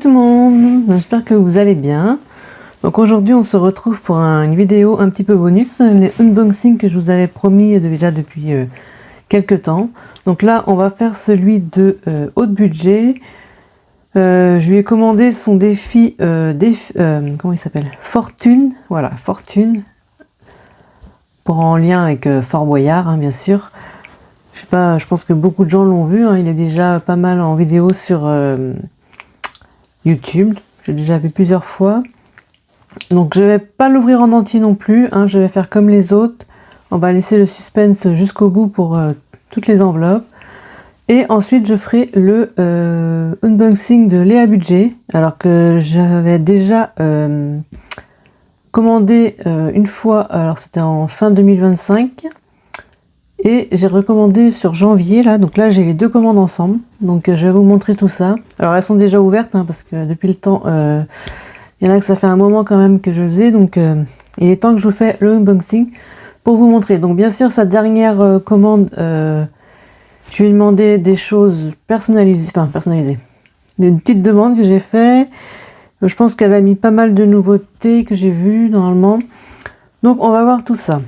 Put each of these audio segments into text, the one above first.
tout le monde, j'espère que vous allez bien. Donc aujourd'hui on se retrouve pour une vidéo un petit peu bonus, les unboxings que je vous avais promis déjà depuis quelques temps. Donc là on va faire celui de haut budget. Je lui ai commandé son défi, comment il s'appelle, Fortune, voilà, Fortune, pour en lien avec Fort Boyard, hein, bien sûr. Je sais pas, je pense que beaucoup de gens l'ont vu, hein, il est déjà pas mal en vidéo sur YouTube, j'ai déjà vu plusieurs fois. Donc je vais pas l'ouvrir en entier non plus, hein, je vais faire comme les autres. On va laisser le suspense jusqu'au bout pour toutes les enveloppes. Et ensuite je ferai le unboxing de Léa Budget, alors que j'avais déjà commandé une fois, alors c'était en fin 2025. Et j'ai recommandé sur janvier, là, donc là j'ai les deux commandes ensemble, donc je vais vous montrer tout ça. Alors elles sont déjà ouvertes, hein, parce que depuis le temps, il y en a que ça fait un moment quand même que je le faisais, donc il est temps que je vous fais le unboxing pour vous montrer. Donc bien sûr sa dernière commande, je lui ai demandé des choses personnalisées, une petite demande que j'ai fait. Je pense qu'elle a mis pas mal de nouveautés que j'ai vues normalement, donc on va voir tout ça.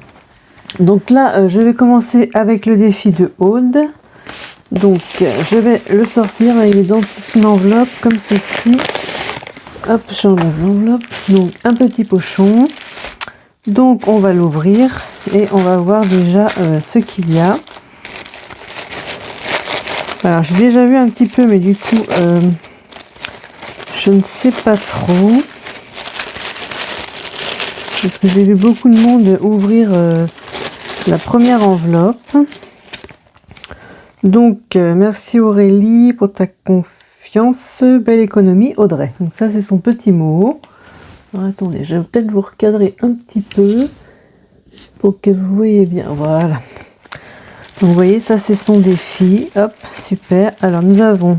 Donc là, je vais commencer avec le défi de Aude. Donc, je vais le sortir. Il est dans une enveloppe comme ceci. Hop, j'enlève l'enveloppe. Donc, un petit pochon. Donc, on va l'ouvrir et on va voir déjà ce qu'il y a. Alors, j'ai déjà vu un petit peu, mais du coup, je ne sais pas trop. Parce que j'ai vu beaucoup de monde ouvrir la première enveloppe. Donc merci Aurélie pour ta confiance, belle économie Audrey. Donc ça c'est son petit mot. Alors, attendez, je vais peut-être vous recadrer un petit peu pour que vous voyez bien. Voilà. Donc vous voyez, ça c'est son défi. Hop, super. Alors nous avons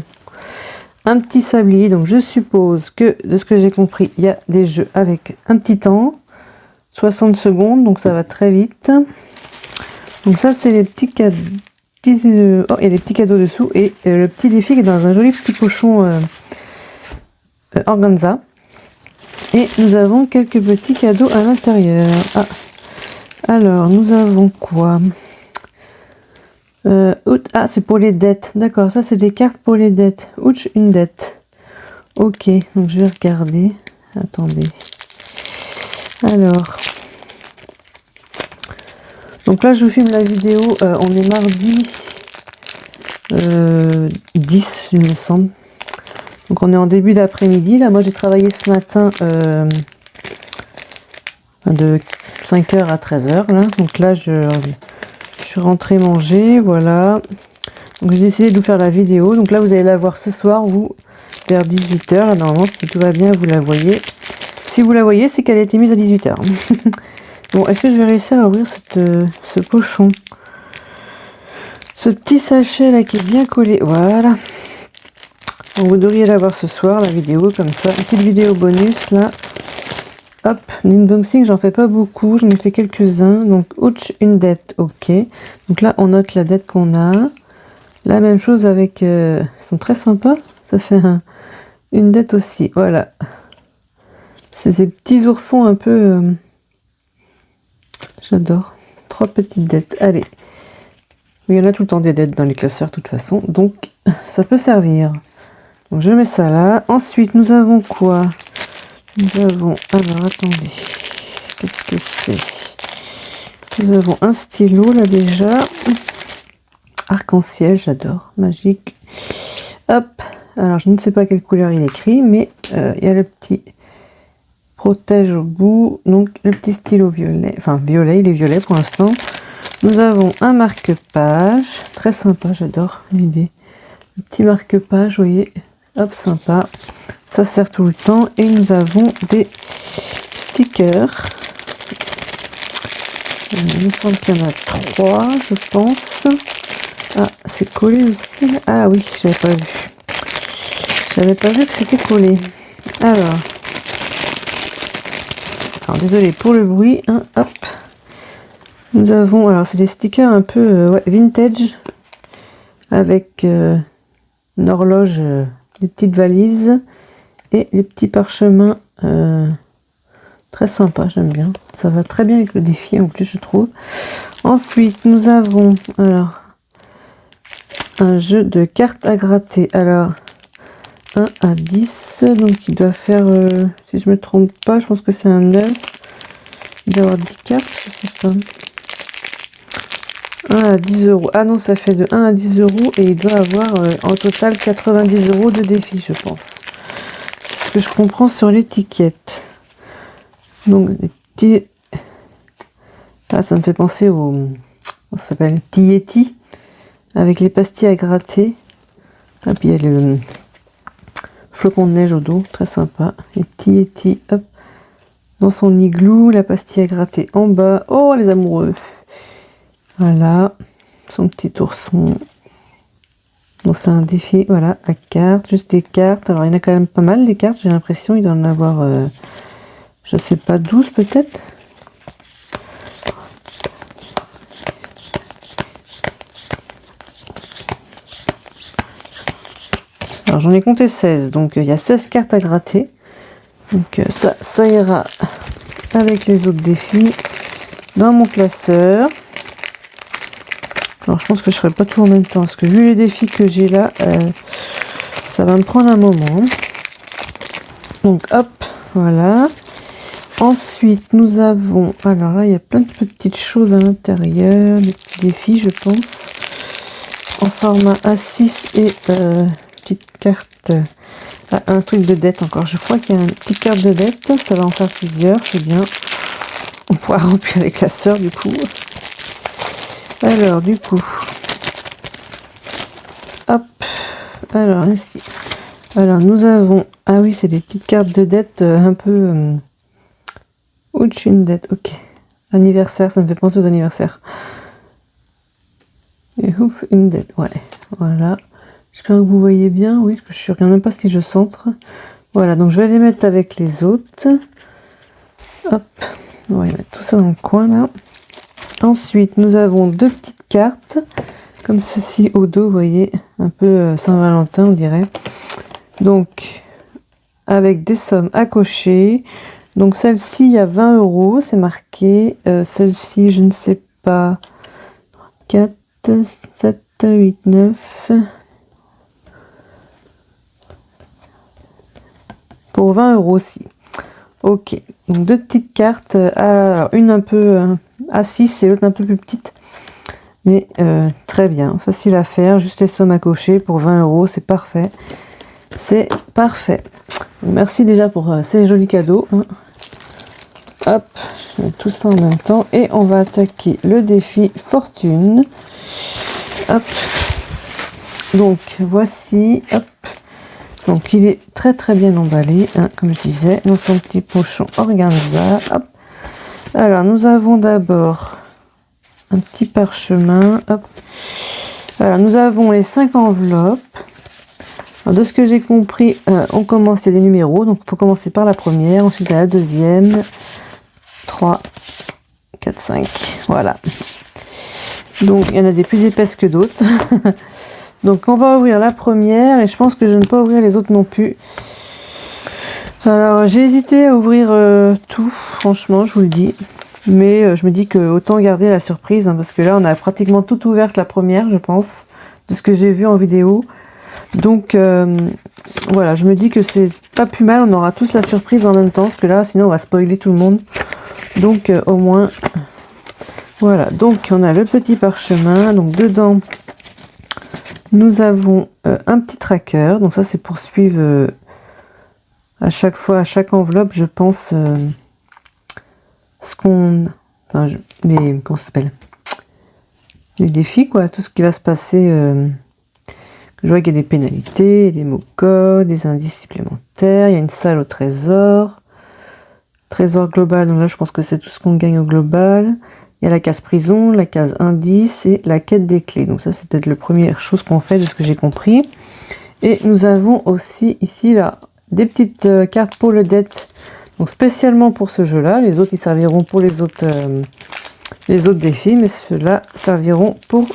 un petit sablier. Donc je suppose que de ce que j'ai compris, il y a des jeux avec un petit temps. 60 secondes, donc ça va très vite. Donc ça c'est les petits cadeaux. Oh, il y a des petits cadeaux dessous et le petit défi qui est dans un joli petit pochon organza. Et nous avons quelques petits cadeaux à l'intérieur. Ah. Alors nous avons quoi? Ah, c'est pour les dettes. D'accord, ça c'est des cartes pour les dettes. Ouch, une dette. Ok, donc je vais regarder. Attendez. Alors. Donc là je vous filme la vidéo, on est mardi 10 il me semble. Donc on est en début d'après-midi. Là moi j'ai travaillé ce matin de 5h à 13h là. Donc là je suis rentrée manger, voilà. Donc j'ai décidé de vous faire la vidéo. Donc là vous allez la voir ce soir, vous, vers 18h. Là, normalement si tout va bien vous la voyez. Si vous la voyez c'est qu'elle a été mise à 18h. Bon, est-ce que je vais réussir à ouvrir ce pochon? Ce petit sachet là qui est bien collé. Voilà. Donc, vous devriez la voir ce soir, la vidéo, comme ça. Une petite vidéo bonus là. Hop, l'unboxing, j'en fais pas beaucoup. J'en ai fait quelques-uns. Donc, ouch, une dette. Ok. Donc là, on note la dette qu'on a. La même chose avec... ils sont très sympas. Ça fait une dette aussi. Voilà. C'est ces petits oursons un peu... J'adore. 3 petites dettes. Allez. Il y en a tout le temps des dettes dans les classeurs de toute façon. Donc, ça peut servir. Donc, je mets ça là. Ensuite, nous avons quoi? Nous avons... Alors, attendez. Qu'est-ce que c'est? Nous avons un stylo là déjà. Arc-en-ciel, j'adore. Magique. Hop. Alors, je ne sais pas quelle couleur il écrit, mais il y a le petit... protège au bout, donc le petit stylo violet, enfin violet, il est violet pour l'instant. Nous avons un marque-page, très sympa, j'adore l'idée. Le petit marque-page, vous voyez, hop, sympa, ça sert tout le temps. Et nous avons des stickers. Il me semble qu'il y en a 3, je pense. Ah, c'est collé aussi. Ah oui, j'avais pas vu. J'avais pas vu que c'était collé. Alors, désolé pour le bruit, hein, hop. Nous avons, alors c'est des stickers un peu ouais, vintage, avec une horloge, des petites valises, Et les petits parchemins, très sympa, j'aime bien. Ça va très bien avec le défi en plus, je trouve. Ensuite, nous avons alors un jeu de cartes à gratter. Alors, 1 à 10, donc il doit faire, si je me trompe pas, je pense que c'est un 9. Il doit avoir 10 cartes, je sais pas. 1 à 10 euros. Ah non, ça fait de 1 à 10 euros et il doit avoir en total 90 euros de défi, je pense. C'est ce que je comprends sur l'étiquette. Donc, des petits... Ah, ça me fait penser au... Ça s'appelle Yeti avec les pastilles à gratter. Et puis il y a le flocon de neige au dos, très sympa. Et Yeti, hop, dans son igloo, la pastille à gratter en bas. Oh, les amoureux! Voilà, son petit ourson. Bon, c'est un défi, voilà, à cartes, juste des cartes. Alors, il y en a quand même pas mal, les cartes, j'ai l'impression. Il doit en avoir, je sais pas, 12 peut-être. Alors, j'en ai compté 16, donc il y a 16 cartes à gratter. Donc, ça ira avec les autres défis dans mon classeur. Alors je pense que je ferai pas tout en même temps parce que vu les défis que j'ai là, ça va me prendre un moment. Donc hop, voilà. Ensuite nous avons, alors là il y a plein de petites choses à l'intérieur, des petits défis je pense, en format A6 et petite carte, un truc de dette encore. Je crois qu'il y a une petite carte de dette, ça va en faire plusieurs, c'est bien. On pourra remplir les classeurs du coup. Alors, du coup, hop, alors ici, alors nous avons, ah oui, c'est des petites cartes de dette un peu au-dessus d'une dette, ok, anniversaire, ça me fait penser aux anniversaires. Et ouf, une dette, ouais, voilà, j'espère que vous voyez bien, oui, parce que je ne regarde même pas si je centre. Voilà, donc je vais les mettre avec les autres, hop, on va y mettre tout ça dans le coin là. Ensuite, nous avons deux petites cartes, comme ceci au dos, vous voyez, un peu Saint-Valentin, on dirait. Donc, avec des sommes à cocher. Donc, celle-ci, il y a 20 euros, c'est marqué. Celle-ci, je ne sais pas. 4, 7, 8, 9. Pour 20 euros aussi. Ok, donc deux petites cartes, alors une un peu A6 et l'autre un peu plus petite, mais très bien, facile à faire, juste les sommes à cocher pour 20 euros, c'est parfait, c'est parfait. Merci déjà pour ces jolis cadeaux. Hop, je mets tout ça en même temps et on va attaquer le défi fortune. Hop, donc voici, hop. Donc il est très très bien emballé, hein, comme je disais, dans son petit pochon organza. Hop. Alors nous avons d'abord un petit parchemin. Hop. Alors nous avons les 5 enveloppes. Alors, de ce que j'ai compris, on commence, il y a des numéros, donc il faut commencer par la première, ensuite la deuxième, 3, 4, 5, voilà. Donc il y en a des plus épaisses que d'autres. Donc on va ouvrir la première et je pense que je ne vais pas ouvrir les autres non plus. Alors j'ai hésité à ouvrir tout, franchement je vous le dis. Mais je me dis que autant garder la surprise, hein, parce que là on a pratiquement tout ouvert la première je pense, de ce que j'ai vu en vidéo. Donc voilà, je me dis que c'est pas plus mal, on aura tous la surprise en même temps, parce que là sinon on va spoiler tout le monde. Donc au moins, voilà, donc on a le petit parchemin, donc dedans... Nous avons un petit tracker, donc ça c'est pour suivre à chaque fois, à chaque enveloppe, je pense, ce qu'on... Enfin, comment ça s'appelle? Les défis, quoi, tout ce qui va se passer. Je vois qu'il y a des pénalités, des mots codes, des indices supplémentaires, il y a une salle au trésor. Trésor global, donc là je pense que c'est tout ce qu'on gagne au global. Il y a la case prison, la case indice et la quête des clés. Donc ça, c'est peut-être la première chose qu'on fait de ce que j'ai compris. Et nous avons aussi ici là des petites cartes pour le dette. Donc spécialement pour ce jeu-là. Les autres, ils serviront pour les autres défis. Mais ceux-là serviront pour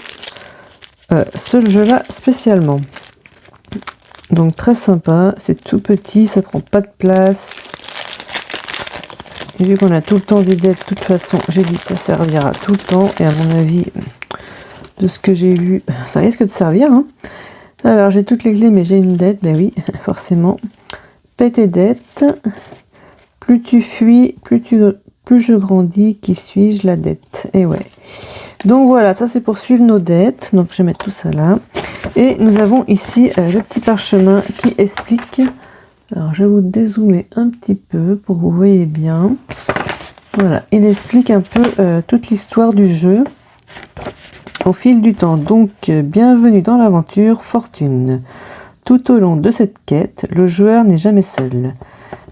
ce jeu-là spécialement. Donc très sympa, c'est tout petit, ça prend pas de place. Et vu qu'on a tout le temps des dettes, de toute façon, j'ai dit ça servira tout le temps. Et à mon avis, de ce que j'ai vu, ça risque de servir. Hein. Alors j'ai toutes les clés, mais j'ai une dette, ben oui, forcément. Paie tes dettes. Plus tu fuis, plus je grandis, qui suis-je, la dette. Et ouais. Donc voilà, ça c'est pour suivre nos dettes. Donc je vais mettre tout ça là. Et nous avons ici le petit parchemin qui explique. Alors je vais vous dézoomer un petit peu pour que vous voyez bien. Voilà, il explique un peu toute l'histoire du jeu au fil du temps. Donc bienvenue dans l'aventure Fortune. Tout au long de cette quête, le joueur n'est jamais seul.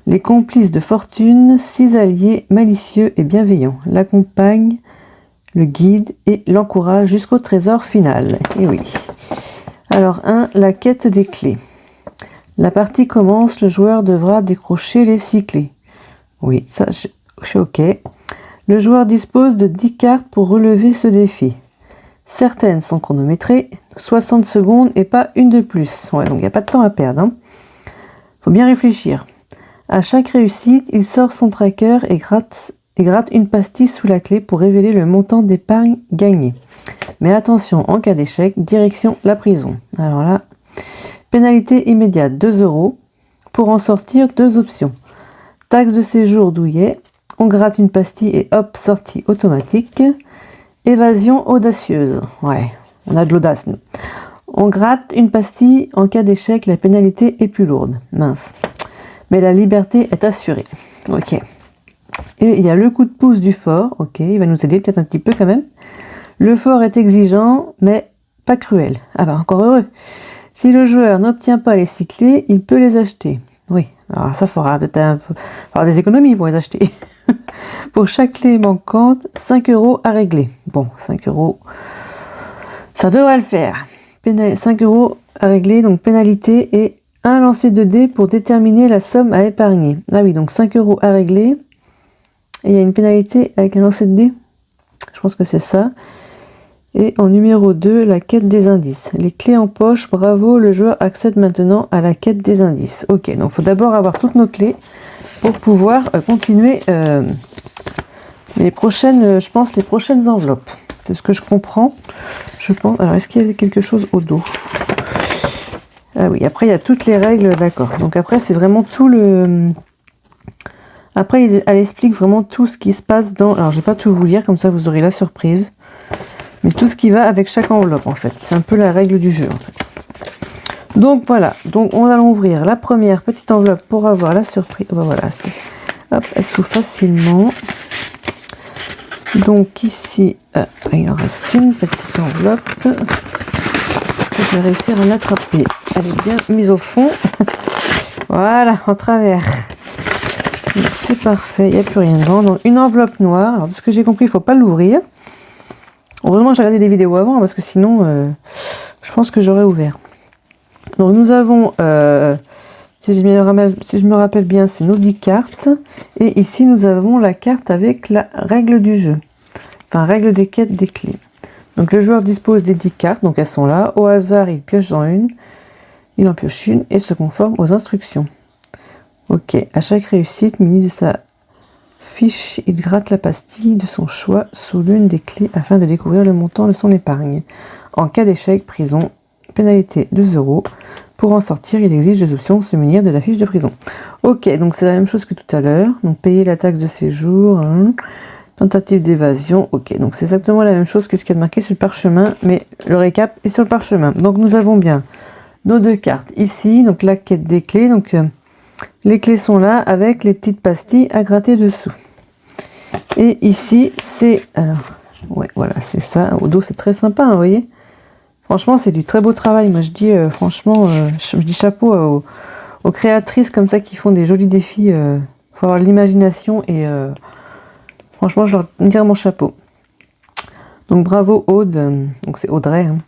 Les complices de Fortune, 6 alliés malicieux et bienveillants, l'accompagnent, le guide et l'encouragent jusqu'au trésor final. Et oui. Alors 1, la quête des clés. La partie commence, le joueur devra décrocher les 6 clés. Oui, ça je suis ok. Le joueur dispose de 10 cartes pour relever ce défi. Certaines sont chronométrées, 60 secondes et pas une de plus. Ouais, donc il n'y a pas de temps à perdre. Hein. Faut bien réfléchir. À chaque réussite, il sort son tracker et gratte une pastille sous la clé pour révéler le montant d'épargne gagné. Mais attention, en cas d'échec, direction la prison. Alors là, pénalité immédiate 2 €. Pour en sortir, 2 options. Taxe de séjour douillet, on gratte une pastille et hop, sortie automatique. Évasion audacieuse. Ouais, on a de l'audace, nous. On gratte une pastille, en cas d'échec, la pénalité est plus lourde. Mince. Mais la liberté est assurée. Ok. Et il y a le coup de pouce du fort. Ok, il va nous aider peut-être un petit peu quand même. Le fort est exigeant, mais pas cruel. Ah bah encore heureux. Si le joueur n'obtient pas les 6 clés, il peut les acheter. Oui, alors ça fera peut-être des économies pour les acheter. Pour chaque clé manquante, 5 € à régler. Bon, 5 €, ça devrait le faire. 5 € à régler, donc pénalité et un lancer de dés pour déterminer la somme à épargner. Ah oui, donc 5 € à régler. Et il y a une pénalité avec un lancer de dés. Je pense que c'est ça. Et en numéro 2, la quête des indices. Les clés en poche, bravo, le joueur accède maintenant à la quête des indices. Ok, donc il faut d'abord avoir toutes nos clés pour pouvoir continuer les prochaines enveloppes. C'est ce que je comprends. Je pense. Alors, est-ce qu'il y avait quelque chose au dos? Ah oui, après il y a toutes les règles, d'accord. Donc après c'est vraiment tout le... Après elle explique vraiment tout ce qui se passe dans... Alors je vais pas tout vous lire, comme ça vous aurez la surprise. Mais tout ce qui va avec chaque enveloppe en fait. C'est un peu la règle du jeu en fait. Donc voilà, donc on va ouvrir la première petite enveloppe pour avoir la surprise. Ben voilà, hop, elle s'ouvre facilement. Donc ici, il en reste une petite enveloppe. Est-ce que je vais réussir à l'attraper? Elle est bien mise au fond. Voilà, en travers. C'est parfait, il n'y a plus rien dedans. Donc une enveloppe noire. Alors, de ce que j'ai compris, il ne faut pas l'ouvrir. Heureusement que j'ai regardé des vidéos avant, parce que sinon, je pense que j'aurais ouvert. Donc nous avons, si je me rappelle bien, c'est nos 10 cartes. Et ici, nous avons la carte avec la règle du jeu. Enfin, règle des quêtes des clés. Donc le joueur dispose des 10 cartes, donc elles sont là. Au hasard, il pioche dans une. Il en pioche une et se conforme aux instructions. Ok, à chaque réussite, muni de sa fiche, il gratte la pastille de son choix sous l'une des clés afin de découvrir le montant de son épargne. En cas d'échec, prison, pénalité 2 €. Pour en sortir, il exige 2 options, se munir de la fiche de prison. Ok, donc c'est la même chose que tout à l'heure. Donc payer la taxe de séjour, hein. Tentative d'évasion, ok. Donc c'est exactement la même chose que ce qu'il y a marqué sur le parchemin, mais le récap est sur le parchemin. Donc nous avons bien nos 2 cartes ici, donc la quête des clés. Donc les clés sont là avec les petites pastilles à gratter dessous. Et ici, c'est... Alors, ouais, voilà, c'est ça. Au dos, c'est très sympa, hein, vous voyez. Franchement, c'est du très beau travail. Moi, je dis, franchement, je dis chapeau aux créatrices comme ça qui font des jolis défis. Il faut avoir l'imagination et... franchement, je leur tire mon chapeau. Donc, bravo, Aude. Donc, c'est Audrey, hein.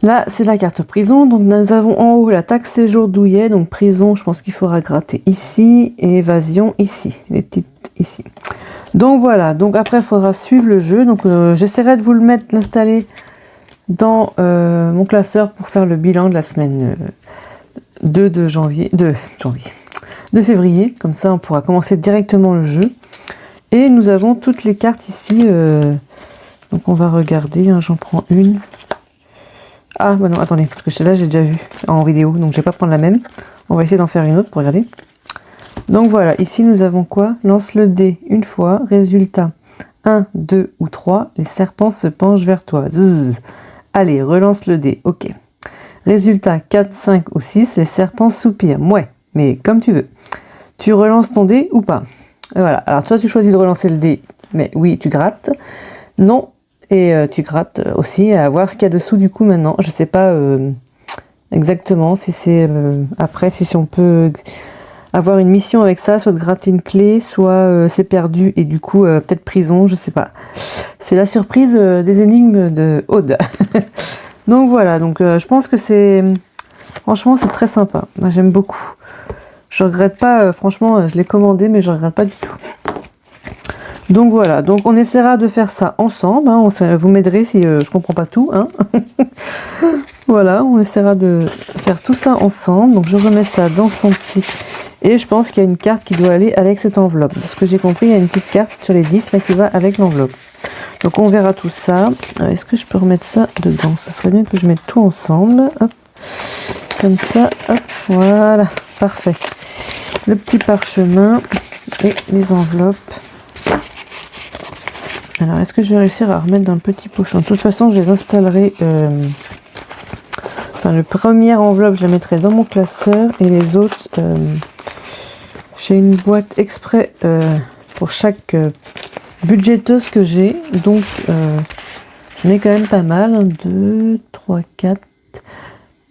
Là, c'est la carte prison. Donc, nous avons en haut la taxe séjour douillet. Donc, prison, je pense qu'il faudra gratter ici. Et évasion ici. Les petites ici. Donc, voilà. Donc, après, il faudra suivre le jeu. Donc, j'essaierai de vous l'installer dans mon classeur pour faire le bilan de la semaine 2 de février. Comme ça, on pourra commencer directement le jeu. Et nous avons toutes les cartes ici. Donc on va regarder, hein, j'en prends une. Ah bah non, attendez, parce que celle-là j'ai déjà vu en vidéo, donc je vais pas prendre la même. On va essayer d'en faire une autre pour regarder. Donc voilà, ici nous avons quoi? Lance le dé une fois, résultat 1, 2 ou 3, les serpents se penchent vers toi. Zzz. Allez, relance le dé, ok. Résultat 4, 5 ou 6, les serpents soupirent. Ouais, mais comme tu veux. Tu relances ton dé ou pas? Et voilà, alors toi tu choisis de relancer le dé, mais oui, tu grattes. Non, et tu grattes aussi à voir ce qu'il y a dessous du coup maintenant. Je sais pas exactement si c'est après, si on peut avoir une mission avec ça, soit de gratter une clé, soit c'est perdu et du coup peut-être prison, je sais pas. C'est la surprise des énigmes de Aude. Donc voilà, donc je pense que franchement c'est très sympa. Moi j'aime beaucoup. Je regrette pas, franchement je l'ai commandé mais je regrette pas du tout. Donc voilà, donc on essaiera de faire ça ensemble, hein. Vous m'aiderez si je comprends pas tout, hein. Voilà, on essaiera de faire tout ça ensemble. Donc je remets ça dans son petit... Et je pense qu'il y a une carte qui doit aller avec cette enveloppe. De ce que j'ai compris, il y a une petite carte sur les 10 là qui va avec l'enveloppe. Donc on verra tout ça. Est-ce que je peux remettre ça dedans? Ce serait bien que je mette tout ensemble. Hop, comme ça, hop, voilà, parfait. Le petit parchemin et les enveloppes. Alors, est-ce que je vais réussir à remettre dans le petit pochon? De toute façon, je les installerai... Enfin, le premier enveloppe, je la mettrai dans mon classeur. Et les autres, j'ai une boîte exprès pour chaque budgéteuse que j'ai. Donc, j'en ai quand même pas mal. 1, 2, 3, 4.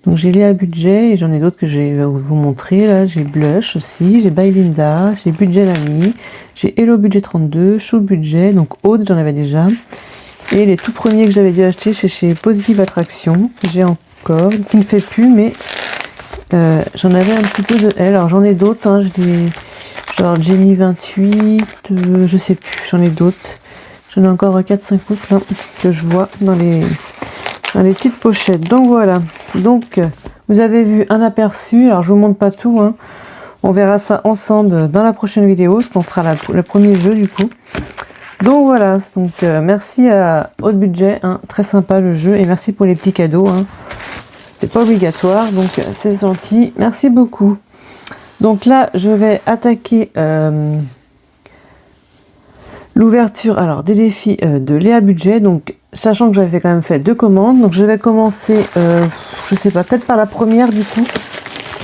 Donc, j'ai les à budget et j'en ai d'autres que je vais vous montrer. Là, j'ai Blush aussi. J'ai By Linda. J'ai Budget Lamy. J'ai Hello Budget 32. Chou Budget. Donc, Aude, j'en avais déjà. Et les tout premiers que j'avais dû acheter chez Positive Attraction. J'ai encore, qui ne fait plus, mais j'en avais un petit peu de elle. Alors, j'en ai d'autres. Hein. J'ai des... Genre Jenny 28. Je sais plus. J'en ai d'autres. J'en ai encore 4-5 autres là, que je vois dans les petites pochettes. Donc voilà, donc vous avez vu un aperçu. Alors je vous montre pas tout, hein. On verra ça ensemble dans la prochaine vidéo, parce qu'on fera le premier jeu du coup. Donc voilà, donc merci à Haute Budget, hein. Très sympa le jeu, et merci pour les petits cadeaux, hein. C'était pas obligatoire, donc c'est gentil, merci beaucoup. Donc là je vais attaquer l'ouverture alors des défis de Léa Budget. Donc sachant que j'avais quand même fait 2 commandes, donc je vais commencer je sais pas, peut-être par la première du coup.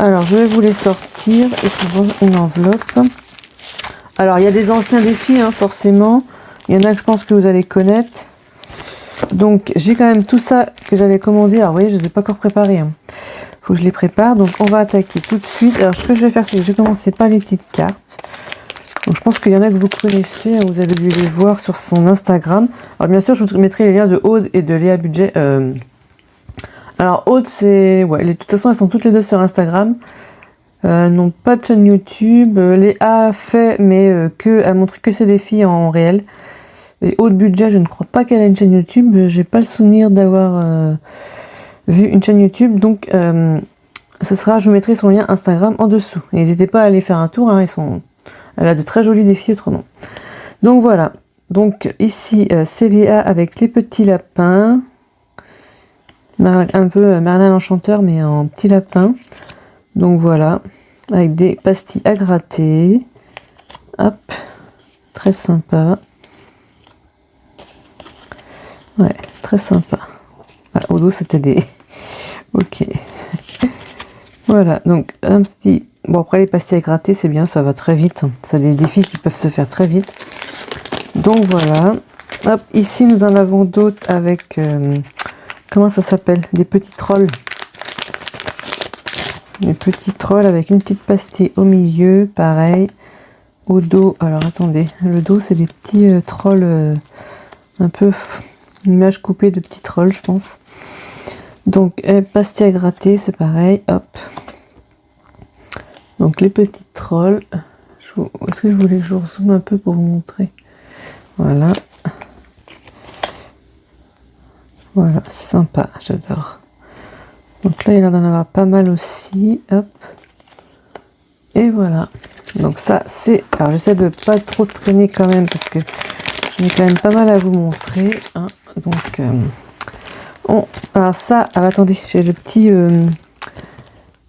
Alors je vais vous les sortir et trouver une enveloppe. Alors il y a des anciens défis, hein, forcément, il y en a que je pense que vous allez connaître. Donc j'ai quand même tout ça que j'avais commandé. Alors vous voyez, je ne les ai pas encore préparés, hein. Faut que je les prépare, donc on va attaquer tout de suite. Alors ce que je vais faire, c'est que je vais commencer par les petites cartes. Donc je pense qu'il y en a que vous connaissez, hein, vous avez dû les voir sur son Instagram. Alors bien sûr, je vous mettrai les liens de Aude et de Léa Budget. Alors Aude, c'est... Ouais, de toute façon, elles sont toutes les deux sur Instagram. N'ont pas de chaîne YouTube. Léa a fait, mais elle montre que ses défis en réel. Et Aude Budget, je ne crois pas qu'elle a une chaîne YouTube. J'ai pas le souvenir d'avoir vu une chaîne YouTube. Donc ce sera, je vous mettrai son lien Instagram en dessous. N'hésitez pas à aller faire un tour, hein, elle a de très jolis défis autrement. Donc voilà. Donc ici, c'est Léa avec les petits lapins. Un peu Merlin l'Enchanteur, mais en petit lapin. Donc voilà. Avec des pastilles à gratter. Hop. Très sympa. Ouais, très sympa. Ah, au dos, c'était des... Ok. Voilà. Donc, un petit... Bon, après les pastilles à gratter, c'est bien, ça va très vite. C'est des défis qui peuvent se faire très vite. Donc voilà. Hop, ici nous en avons d'autres avec... comment ça s'appelle? Des petits trolls. Des petits trolls avec une petite pastille au milieu, pareil. Au dos, alors attendez, le dos c'est des petits trolls, un peu... Une image coupée de petits trolls, je pense. Donc, pastille à gratter, c'est pareil, hop. Donc les petits trolls, est-ce que je voulais que je rezoome un peu pour vous montrer? Voilà. Voilà, sympa, j'adore. Donc là, il y en avoir pas mal aussi. Hop. Et voilà. Donc ça, c'est... Alors, j'essaie de pas trop traîner quand même parce que j'en ai quand même pas mal à vous montrer. Hein. Donc, alors ça... Ah, attendez, j'ai le petit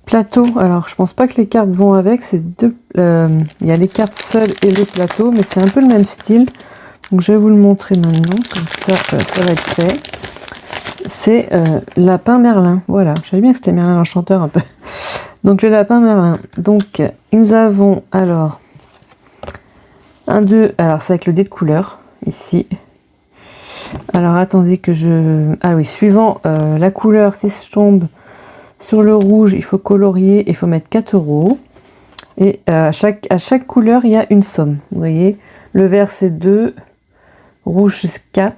plateau. Alors, je pense pas que les cartes vont avec. C'est deux... il y a les cartes seules et le plateau, mais c'est un peu le même style. Donc, je vais vous le montrer maintenant. Comme ça, ça va être fait. C'est Lapin Merlin. Voilà, je savais bien que c'était Merlin l'Enchanteur un peu. Donc le Lapin Merlin. Donc nous avons alors un 2. Alors c'est avec le dé de couleur ici. Alors attendez que je... Ah oui, suivant la couleur, si je tombe sur le rouge, il faut colorier, il faut mettre 4 €. Et à chaque couleur, il y a une somme. Vous voyez, le vert c'est 2, rouge c'est 4.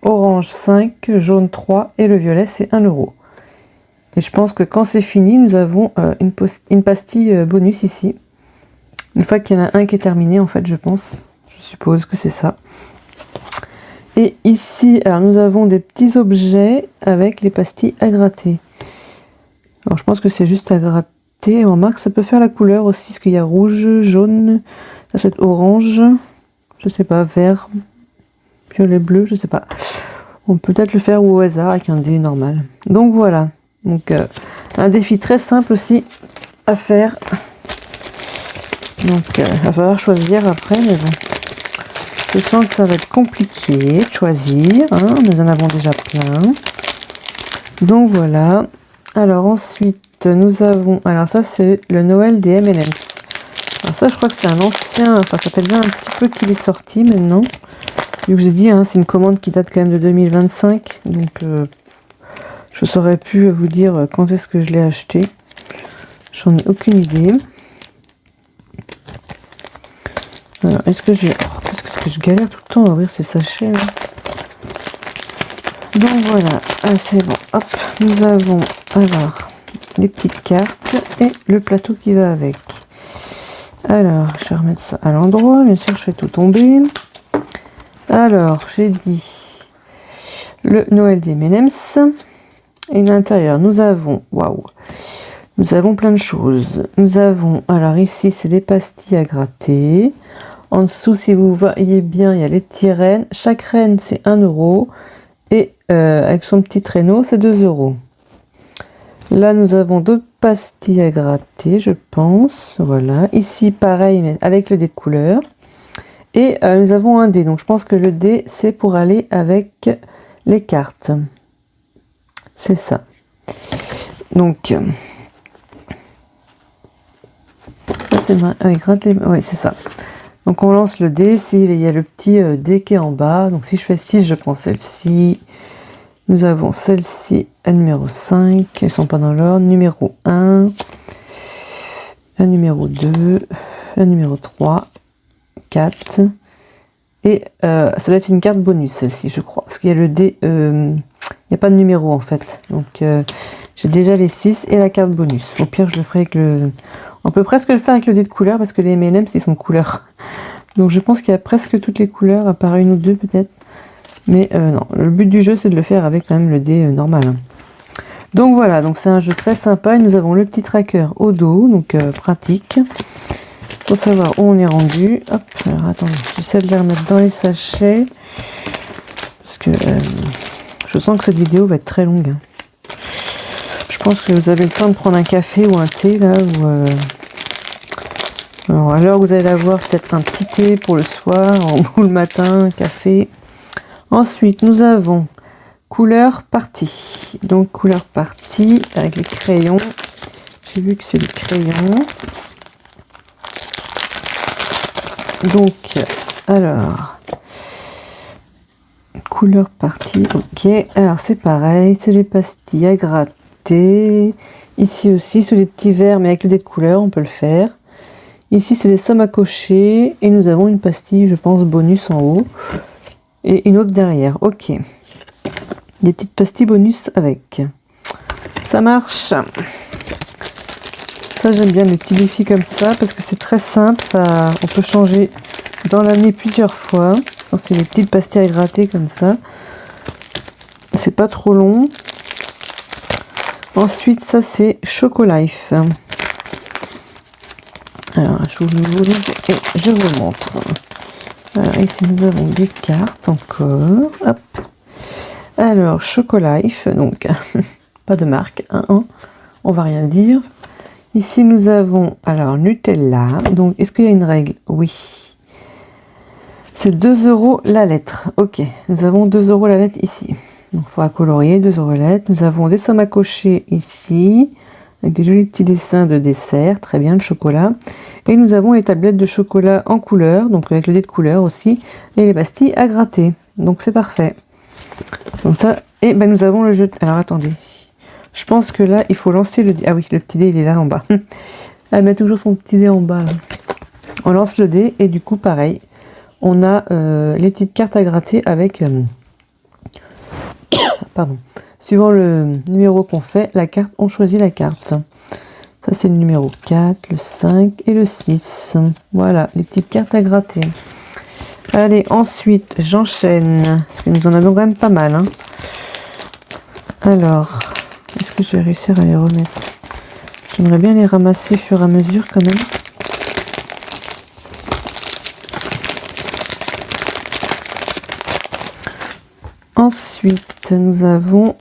Orange 5, jaune 3 et le violet c'est 1 €. Et je pense que quand c'est fini, nous avons une pastille bonus ici. Une fois qu'il y en a un qui est terminé, en fait, je pense. Je suppose que c'est ça. Et ici, alors nous avons des petits objets avec les pastilles à gratter. Alors je pense que c'est juste à gratter. On remarque que ça peut faire la couleur aussi, parce qu'il y a rouge, jaune, ça peut être orange, je sais pas, vert, violet, bleu, je sais pas. On peut peut-être le faire au hasard avec un dé normal. Donc voilà. Donc un défi très simple aussi à faire. Donc il va falloir choisir après, mais bon. Je sens que ça va être compliqué de choisir. Hein, nous en avons déjà plein. Donc voilà. Alors ensuite, nous avons... Alors ça, c'est le Noël des M&M's. Alors ça, je crois que c'est un ancien... Enfin, ça fait déjà un petit peu qu'il est sorti maintenant. Vu que j'ai dit, hein, c'est une commande qui date quand même de 2025. Donc, je saurais plus vous dire quand est-ce que je l'ai acheté. J'en ai aucune idée. Alors, est-ce que j'ai... Oh, parce que je galère tout le temps à ouvrir ces sachets, là. Donc, voilà. Ah, c'est bon. Hop. Nous avons, alors, les petites cartes et le plateau qui va avec. Alors, je vais remettre ça à l'endroit. Bien sûr, je fais tout tomber. Alors, j'ai dit le Noël des M&M's. Et à l'intérieur, nous avons, waouh, nous avons plein de choses. Nous avons, alors ici, c'est des pastilles à gratter. En dessous, si vous voyez bien, il y a les petits rennes. Chaque reine, c'est 1 €. Et avec son petit traîneau, c'est 2 €. Là, nous avons d'autres pastilles à gratter, je pense. Voilà. Ici, pareil, mais avec le dé de couleur. Et nous avons un dé. Donc, je pense que le dé, c'est pour aller avec les cartes. C'est ça. Donc, c'est vrai. Ah oui, gratte les... Oui, c'est ça. Donc, on lance le dé. Il y a le petit dé qui est en bas. Donc, si je fais 6, je prends celle-ci. Nous avons celle-ci, à numéro 5. Elles ne sont pas dans l'ordre. Numéro 1. Un numéro 2. Un numéro 3. 4. Et ça doit être une carte bonus, celle-ci, je crois. Parce qu'il y a le dé... il n'y a pas de numéro, en fait. Donc, j'ai déjà les 6 et la carte bonus. Au pire, je le ferai avec le... On peut presque le faire avec le dé de couleur, parce que les M&M's, ils sont de couleur. Donc, je pense qu'il y a presque toutes les couleurs, à part une ou deux, peut-être. Mais non, le but du jeu, c'est de le faire avec quand même le dé normal. Hein. Donc, voilà. Donc, c'est un jeu très sympa. Et nous avons le petit tracker au dos, donc pratique. Pour savoir où on est rendu. Hop, alors attendez, j'essaie de les remettre dans les sachets. Parce que je sens que cette vidéo va être très longue. Hein. Je pense que vous avez le temps de prendre un café ou un thé là. Alors à l'heure où vous allez l'avoir, peut-être un petit thé pour le soir ou le matin, un café. Ensuite, nous avons couleur partie. Donc couleur partie avec les crayons. J'ai vu que c'est des crayons. Donc, alors, couleur partie, ok. Alors, c'est pareil, c'est les pastilles à gratter. Ici aussi, c'est les petits verres, mais avec le dé de couleur, on peut le faire. Ici, c'est les sommes à cocher. Et nous avons une pastille, je pense, bonus en haut. Et une autre derrière, ok. Des petites pastilles bonus avec. Ça marche. Ça, j'aime bien les petits défis comme ça parce que c'est très simple. Ça, on peut changer dans l'année plusieurs fois. Quand c'est les petites pastilles à gratter comme ça, c'est pas trop long. Ensuite, ça c'est Chocolife. Alors, j'ouvre le volume et je vous montre. Alors, ici, nous avons des cartes encore. Hop. Alors, Chocolife, donc, pas de marque, 1-1, on va rien dire. Ici, nous avons, alors, Nutella. Donc, est-ce qu'il y a une règle? Oui. C'est 2 € la lettre. Ok, nous avons 2 € la lettre ici. Donc, il faudra colorier 2 € la lettre. Nous avons des sommes à cocher ici, avec des jolis petits dessins de dessert, très bien, le chocolat. Et nous avons les tablettes de chocolat en couleur, donc avec le dé de couleur aussi, et les pastilles à gratter. Donc c'est parfait. Donc ça, et ben nous avons le jeu. Alors attendez, je pense que là, il faut lancer le dé. Ah oui, le petit dé, il est là en bas. Elle met toujours son petit dé en bas. Là. On lance le dé, et du coup, pareil, on a les petites cartes à gratter avec... pardon. Suivant le numéro qu'on fait, la carte, on choisit la carte. Ça, c'est le numéro 4, le 5 et le 6. Voilà, les petites cartes à gratter. Allez, ensuite, j'enchaîne. Parce que nous en avons quand même pas mal. Hein. Alors, est-ce que je vais réussir à les remettre? J'aimerais bien les ramasser au fur et à mesure quand même. Ensuite, nous avons,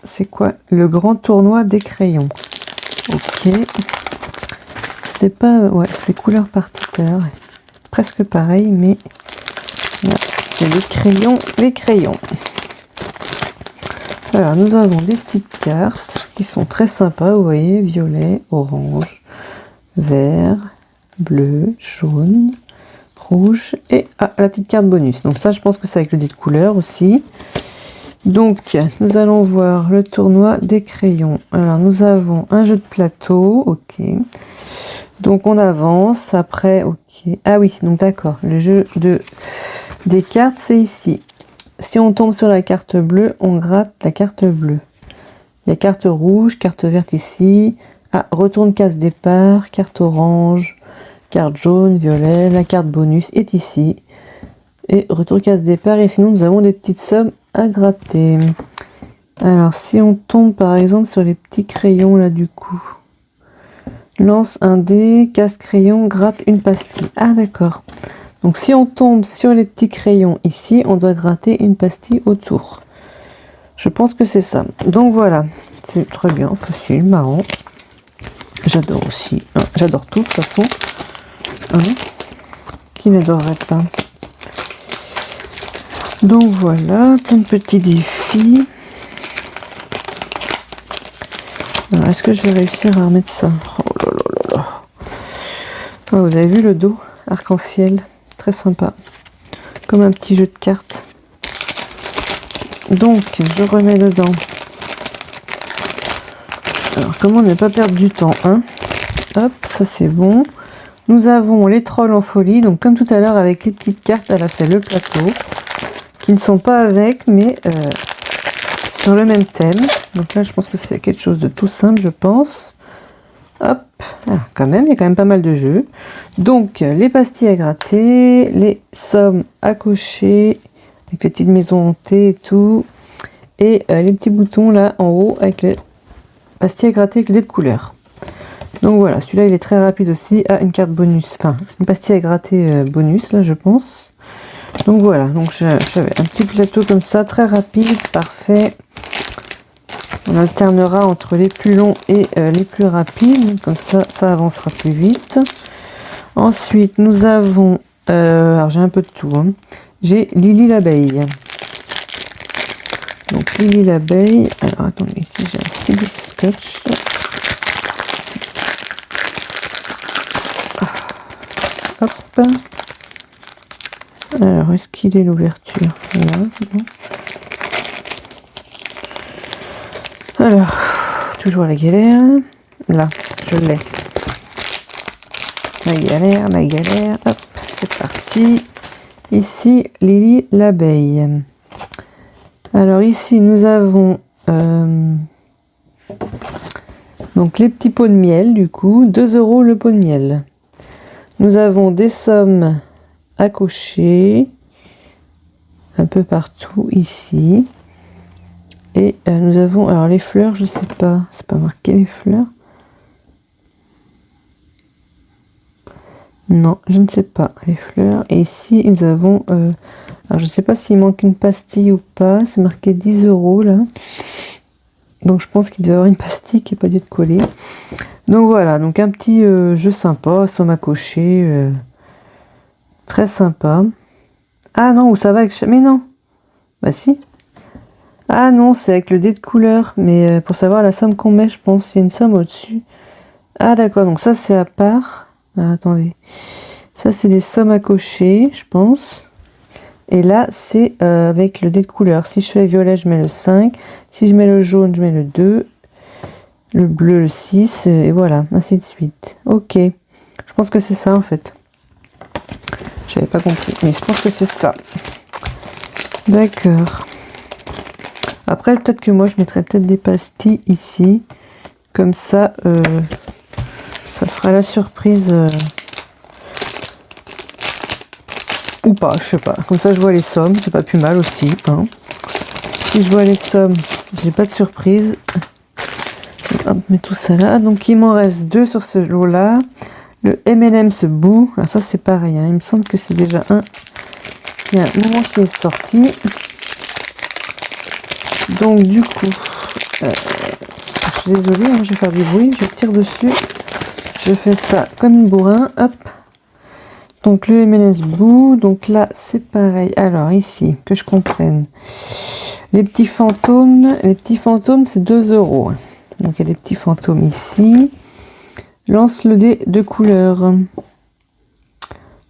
c'est quoi? Le grand tournoi des crayons. Ok. C'était pas, ouais, c'est couleur partiteur. Presque pareil, mais là, c'est les crayons. Alors, nous avons des petites cartes qui sont très sympas, vous voyez, violet, orange, vert, bleu, jaune, rouge et la petite carte bonus. Donc ça, je pense que c'est avec le dé de couleur aussi. Donc, nous allons voir le tournoi des crayons. Alors, nous avons un jeu de plateau, ok. Donc, on avance, après, ok. Ah oui, donc d'accord, le jeu des cartes, c'est ici. Si on tombe sur la carte bleue, on gratte la carte bleue. Il y a carte rouge, carte verte ici. Ah, retourne case départ, carte orange, carte jaune, violet. La carte bonus est ici. Et retour case départ. Et sinon, nous avons des petites sommes à gratter. Alors, si on tombe par exemple sur les petits crayons là du coup. Lance un dé, casse crayon, gratte une pastille. Ah d'accord. Donc si on tombe sur les petits crayons ici, on doit gratter une pastille autour. Je pense que c'est ça. Donc voilà, c'est très bien, facile, marrant. J'adore aussi. Hein, j'adore tout de toute façon. Hein, qui n'adorerait pas? Donc voilà, plein de petits défis. Alors, est-ce que je vais réussir à remettre ça? Oh là là là là. Oh, vous avez vu le dos arc-en-ciel? Très sympa. Comme un petit jeu de cartes. Donc, je remets dedans. Alors, comment ne pas perdre du temps, hein? Hop, ça c'est bon. Nous avons les trolls en folie. Donc, comme tout à l'heure, avec les petites cartes, elle a fait le plateau. Qui ne sont pas avec, mais sur le même thème. Donc là, je pense que c'est quelque chose de tout simple, je pense. Hop, ah, quand même, il y a quand même pas mal de jeux. Donc, les pastilles à gratter, les sommes à cocher, avec les petites maisons hantées et tout. Et les petits boutons là en haut, avec les pastilles à gratter avec le dé de couleur. Donc voilà, celui-là, il est très rapide aussi. Ah, une carte bonus, enfin, une pastille à gratter bonus, là, je pense. Donc voilà, donc j'avais un petit plateau comme ça, très rapide, parfait. On alternera entre les plus longs et les plus rapides, comme ça, ça avancera plus vite. Ensuite, nous avons, alors j'ai un peu de tout, hein. J'ai Lily l'abeille. Donc Lily l'abeille, alors attendez, ici j'ai un petit bout de scotch. Hop. Alors, est-ce qu'il est l'ouverture? Là, non. Alors, toujours la galère. Là, je l'ai. La galère. Hop, c'est parti. Ici, Lily l'abeille. Alors ici, nous avons donc les petits pots de miel, du coup, 2 € le pot de miel. Nous avons des sommes à cocher un peu partout ici. Et nous avons, alors les fleurs, je sais pas, c'est pas marqué les fleurs. Non, je ne sais pas, les fleurs. Et ici, nous avons, alors je sais pas s'il manque une pastille ou pas, c'est marqué 10 € là. Donc je pense qu'il doit y avoir une pastille qui n'est pas dû être collée. Donc voilà, donc un petit jeu sympa, somme à cocher, très sympa. Ah non, où ça va avec... Mais non, bah si. Ah non, c'est avec le dé de couleur, mais pour savoir la somme qu'on met, je pense, il y a une somme au-dessus. Ah d'accord, donc ça c'est à part. Ah, attendez, ça c'est des sommes à cocher, je pense. Et là c'est avec le dé de couleur. Si je fais violet, je mets le 5. Si je mets le jaune, je mets le 2. Le bleu, le 6. Et voilà, ainsi de suite. Ok, je pense que c'est ça en fait. J'avais pas compris, mais je pense que c'est ça. D'accord. Après, peut-être que moi, je mettrais peut-être des pastilles ici. Comme ça, ça fera la surprise. Ou pas, je sais pas. Comme ça, je vois les sommes. C'est pas plus mal aussi. Hein. Si je vois les sommes, j'ai pas de surprise. Hop, mets tout ça là. Donc, il m'en reste 2 sur ce lot-là. Le M&M's Boo. Alors ça, c'est pareil. Hein. Il me semble que c'est déjà un... Il y a un moment qui est sorti. Donc du coup, je suis désolée, hein, je vais faire du bruit, je tire dessus, je fais ça comme une bourrin, hop. Donc le M&M's Boo, donc là c'est pareil. Alors ici, que je comprenne, les petits fantômes c'est 2 €. Donc il y a des petits fantômes ici. Lance le dé de couleur.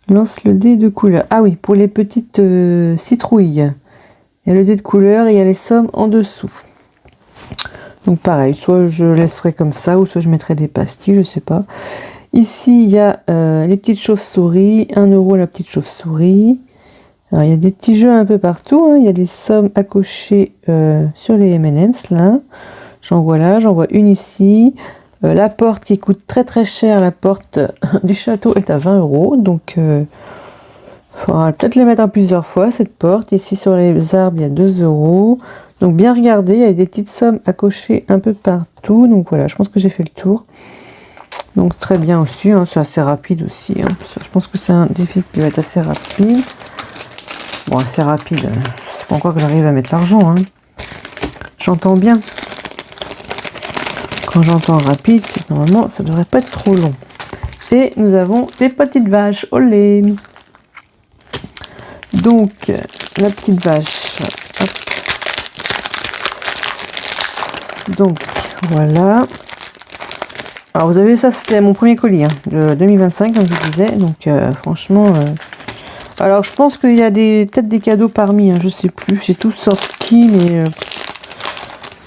Lance le dé de couleur. Ah oui, pour les petites citrouilles. Il y a le dé de couleur et il y a les sommes en dessous. Donc pareil, soit je laisserai comme ça, ou soit je mettrai des pastilles, je sais pas. Ici, il y a les petites chauves-souris, 1 € la petite chauve-souris. Alors il y a des petits jeux un peu partout, hein. Il y a des sommes à cocher sur les M&M's là. J'en vois là, j'en vois une ici. La porte qui coûte très très cher, la porte du château est à 20 €. Donc... faudra peut-être les mettre en plusieurs fois, cette porte. Ici, sur les arbres, il y a 2 €. Donc, bien regarder, il y a des petites sommes à cocher un peu partout. Donc, voilà, je pense que j'ai fait le tour. Donc, très bien aussi. Hein, c'est assez rapide aussi. Hein. Je pense que c'est un défi qui va être assez rapide. Bon, assez rapide. C'est pas encore que j'arrive à mettre l'argent. Hein. J'entends bien. Quand j'entends rapide, c'est que normalement, ça devrait pas être trop long. Et nous avons des petites vaches. Olé! Donc, la petite vache. Hop. Donc, voilà. Alors, vous avez vu ça, c'était mon premier colis, hein, de 2025, comme je vous disais. Donc, franchement... Alors, je pense qu'il y a peut-être des cadeaux parmi, hein, je sais plus. J'ai tout sorti, mais...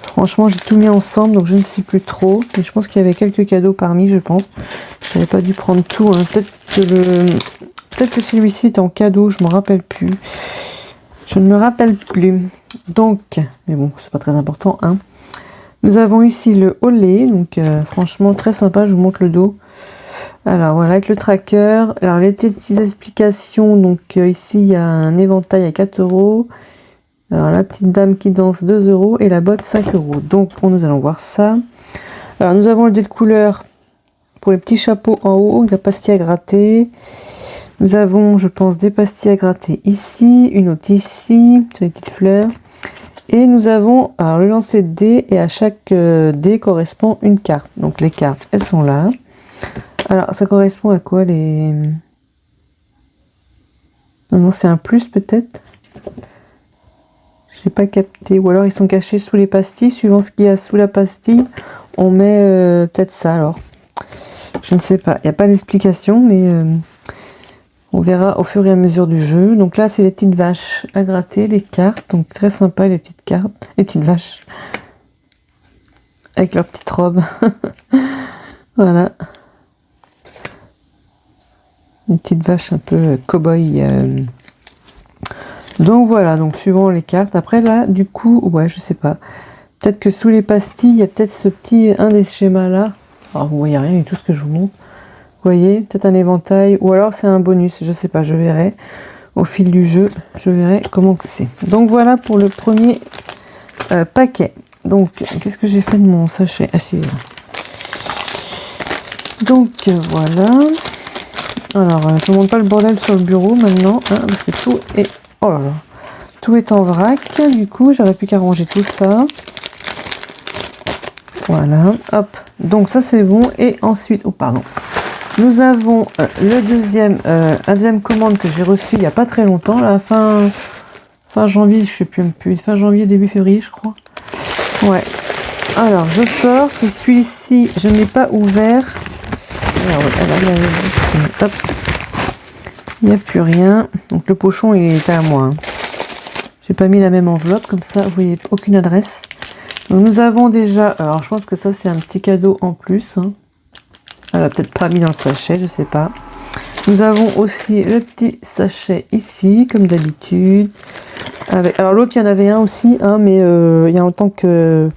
franchement, j'ai tout mis ensemble, donc je ne sais plus trop. Mais je pense qu'il y avait quelques cadeaux parmi, je pense. Je n'avais pas dû prendre tout. Hein. Peut-être que celui-ci est en cadeau, je m'en rappelle plus. Je ne me rappelle plus. Donc, mais bon, c'est pas très important, hein. Nous avons ici le Olé, donc franchement très sympa, je vous montre le dos. Alors voilà, avec le tracker. Alors les petites explications, donc ici il y a un éventail à 4 €. Alors la petite dame qui danse 2 € et la botte 5 €. Donc nous allons voir ça. Alors nous avons le dé de couleur pour les petits chapeaux en haut, la pastille à gratter. Nous avons, je pense, des pastilles à gratter ici, une autre ici, sur les petites fleurs. Et nous avons alors, le lancer de dés, et à chaque dé correspond une carte. Donc les cartes, elles sont là. Alors, ça correspond à quoi les... Non, c'est un plus peut-être. Je n'ai pas capté. Ou alors ils sont cachés sous les pastilles. Suivant ce qu'il y a sous la pastille, on met peut-être ça alors. Je ne sais pas. Il n'y a pas d'explication, mais... on verra au fur et à mesure du jeu. Donc là, c'est les petites vaches à gratter, les cartes. Donc très sympa, les petites cartes, les petites vaches. Avec leurs petites robes. Voilà. Une petite vache un peu cow-boy. Donc voilà, donc suivant les cartes. Après là, du coup, ouais, je sais pas. Peut-être que sous les pastilles, il y a peut-être ce petit, un des schémas là. Alors vous voyez rien du tout ce que je vous montre. Vous voyez, peut-être un éventail, ou alors c'est un bonus, je sais pas, je verrai au fil du jeu, je verrai comment que c'est. Donc voilà pour le premier paquet. Donc, qu'est-ce que j'ai fait de mon sachet? Ah si. Donc, voilà. Alors, je ne montre pas le bordel sur le bureau maintenant, hein, parce que tout est... Oh là là. Tout est en vrac. Du coup, j'aurais plus qu'à ranger tout ça. Voilà. Hop. Donc, ça, c'est bon. Et ensuite... Oh, pardon. Nous avons un deuxième commande que j'ai reçu il n'y a pas très longtemps, là, fin janvier, je sais plus, fin janvier, début février, je crois. Ouais. Alors, je sors, que celui-ci, je n'ai pas ouvert. Hop. Il n'y a plus rien. Donc, le pochon, il est à moi. Hein. J'ai pas mis la même enveloppe, comme ça, vous voyez, aucune adresse. Donc, nous avons déjà, alors, je pense que ça, c'est un petit cadeau en plus, hein. Elle a peut-être pas mis dans le sachet, je sais pas. Nous avons aussi le petit sachet ici, comme d'habitude. Alors l'autre, il y en avait un aussi, hein, mais il y a longtemps que...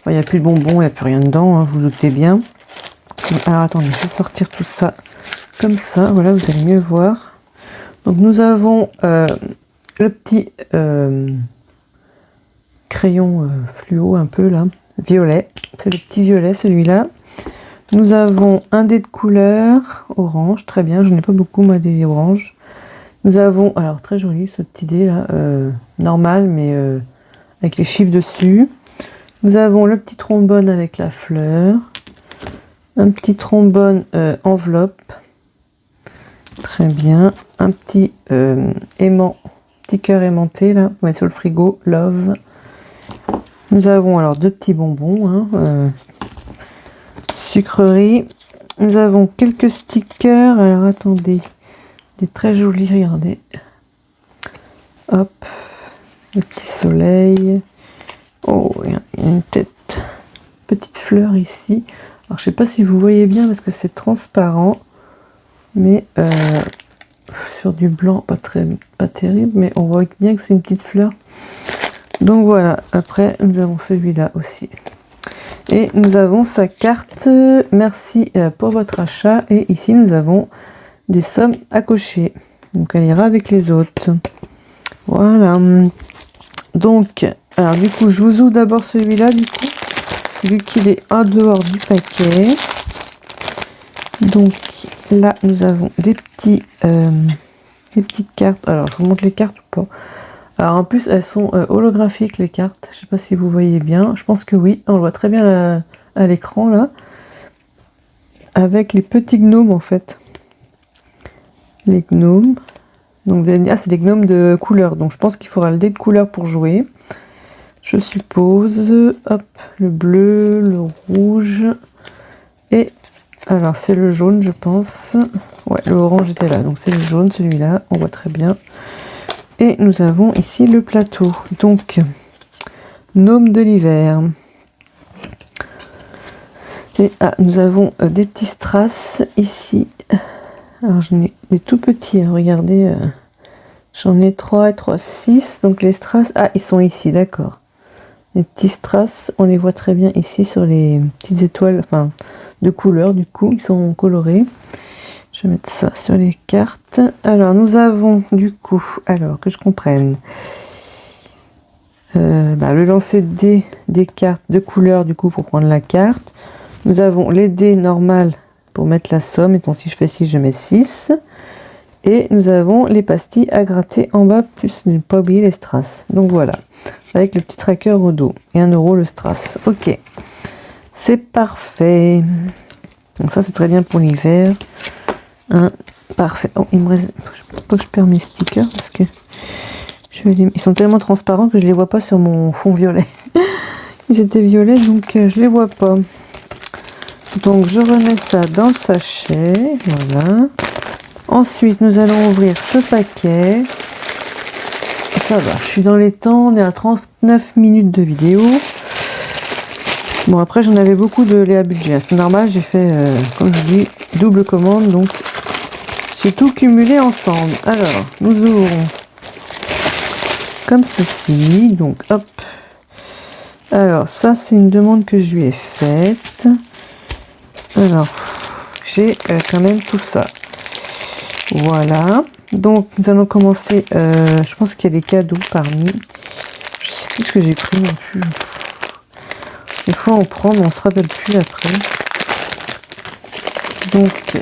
Bon, il n'y a plus de bonbons, il n'y a plus rien dedans, hein, vous doutez bien. Alors attendez, je vais sortir tout ça comme ça, voilà, vous allez mieux voir. Donc nous avons le petit crayon fluo un peu là, violet. C'est le petit violet celui-là. Nous avons un dé de couleur orange, très bien, je n'ai pas beaucoup moi des oranges. Nous avons, alors très joli ce petit dé là, normal mais avec les chiffres dessus. Nous avons le petit trombone avec la fleur, un petit trombone enveloppe, très bien, un petit aimant, petit cœur aimanté là, on va mettre sur le frigo, love. Nous avons alors deux petits bonbons, hein, sucrerie. Nous avons quelques stickers. Alors attendez, des très jolis, regardez. Hop, le petit soleil. Oh, il y a une petite fleur ici. Alors je sais pas si vous voyez bien parce que c'est transparent, mais sur du blanc, pas terrible, mais on voit bien que c'est une petite fleur. Donc voilà. Après, nous avons celui-là aussi. Et nous avons sa carte, merci pour votre achat. Et ici, nous avons des sommes à cocher. Donc, elle ira avec les autres. Voilà. Donc, alors du coup, je vous ouvre d'abord celui-là, du coup, vu qu'il est en dehors du paquet. Donc, là, nous avons des petites cartes. Alors, je vous montre les cartes ou pas? Alors en plus elles sont holographiques les cartes, je sais pas si vous voyez bien, je pense que oui, on le voit très bien à l'écran là, avec les petits gnomes en fait. Les gnomes, donc c'est des gnomes de couleur, donc je pense qu'il faudra le dé de couleur pour jouer, je suppose. Hop, le bleu, le rouge, et alors c'est le jaune je pense, ouais le orange était là, donc c'est le jaune celui-là, on voit très bien. Et nous avons ici le plateau. Donc, gnome de l'hiver. Et nous avons des petits strass ici. Alors, j'en ai des tout petits. Hein, regardez, j'en ai 3 et 3, 6. Donc, les strass. Ah, ils sont ici, d'accord. Les petits strass, on les voit très bien ici sur les petites étoiles, enfin, de couleur, du coup, ils sont colorés. Je vais mettre ça sur les cartes. Alors, nous avons du coup, alors que je comprenne, le lancer des cartes de couleur du coup pour prendre la carte. Nous avons les dés normales pour mettre la somme. Et donc, si je fais 6, je mets 6. Et nous avons les pastilles à gratter en bas, plus ne pas oublier les strass. Donc voilà, avec le petit tracker au dos. Et 1 € le strass. Ok, c'est parfait. Donc ça, c'est très bien pour l'hiver. Hein, parfait. Oh, il me reste... Faut pas que je perds mes stickers parce que ils sont tellement transparents que je les vois pas sur mon fond violet. Ils étaient violets donc je les vois pas. Donc je remets ça dans le sachet. Voilà. Ensuite nous allons ouvrir ce paquet. Ça va, je suis dans les temps. On est à 39 minutes de vidéo. Bon après j'en avais beaucoup de Léa Budget. C'est normal, j'ai fait comme je dis double commande donc j'ai tout cumulé ensemble. Alors, nous ouvrons comme ceci. Donc, hop. Alors, ça, c'est une demande que je lui ai faite. Alors, j'ai quand même tout ça. Voilà. Donc, nous allons commencer. Je pense qu'il y a des cadeaux parmi. Je sais Qu'est-ce que j'ai pris non plus? Des fois on prend, mais on se rappelle plus après. Donc,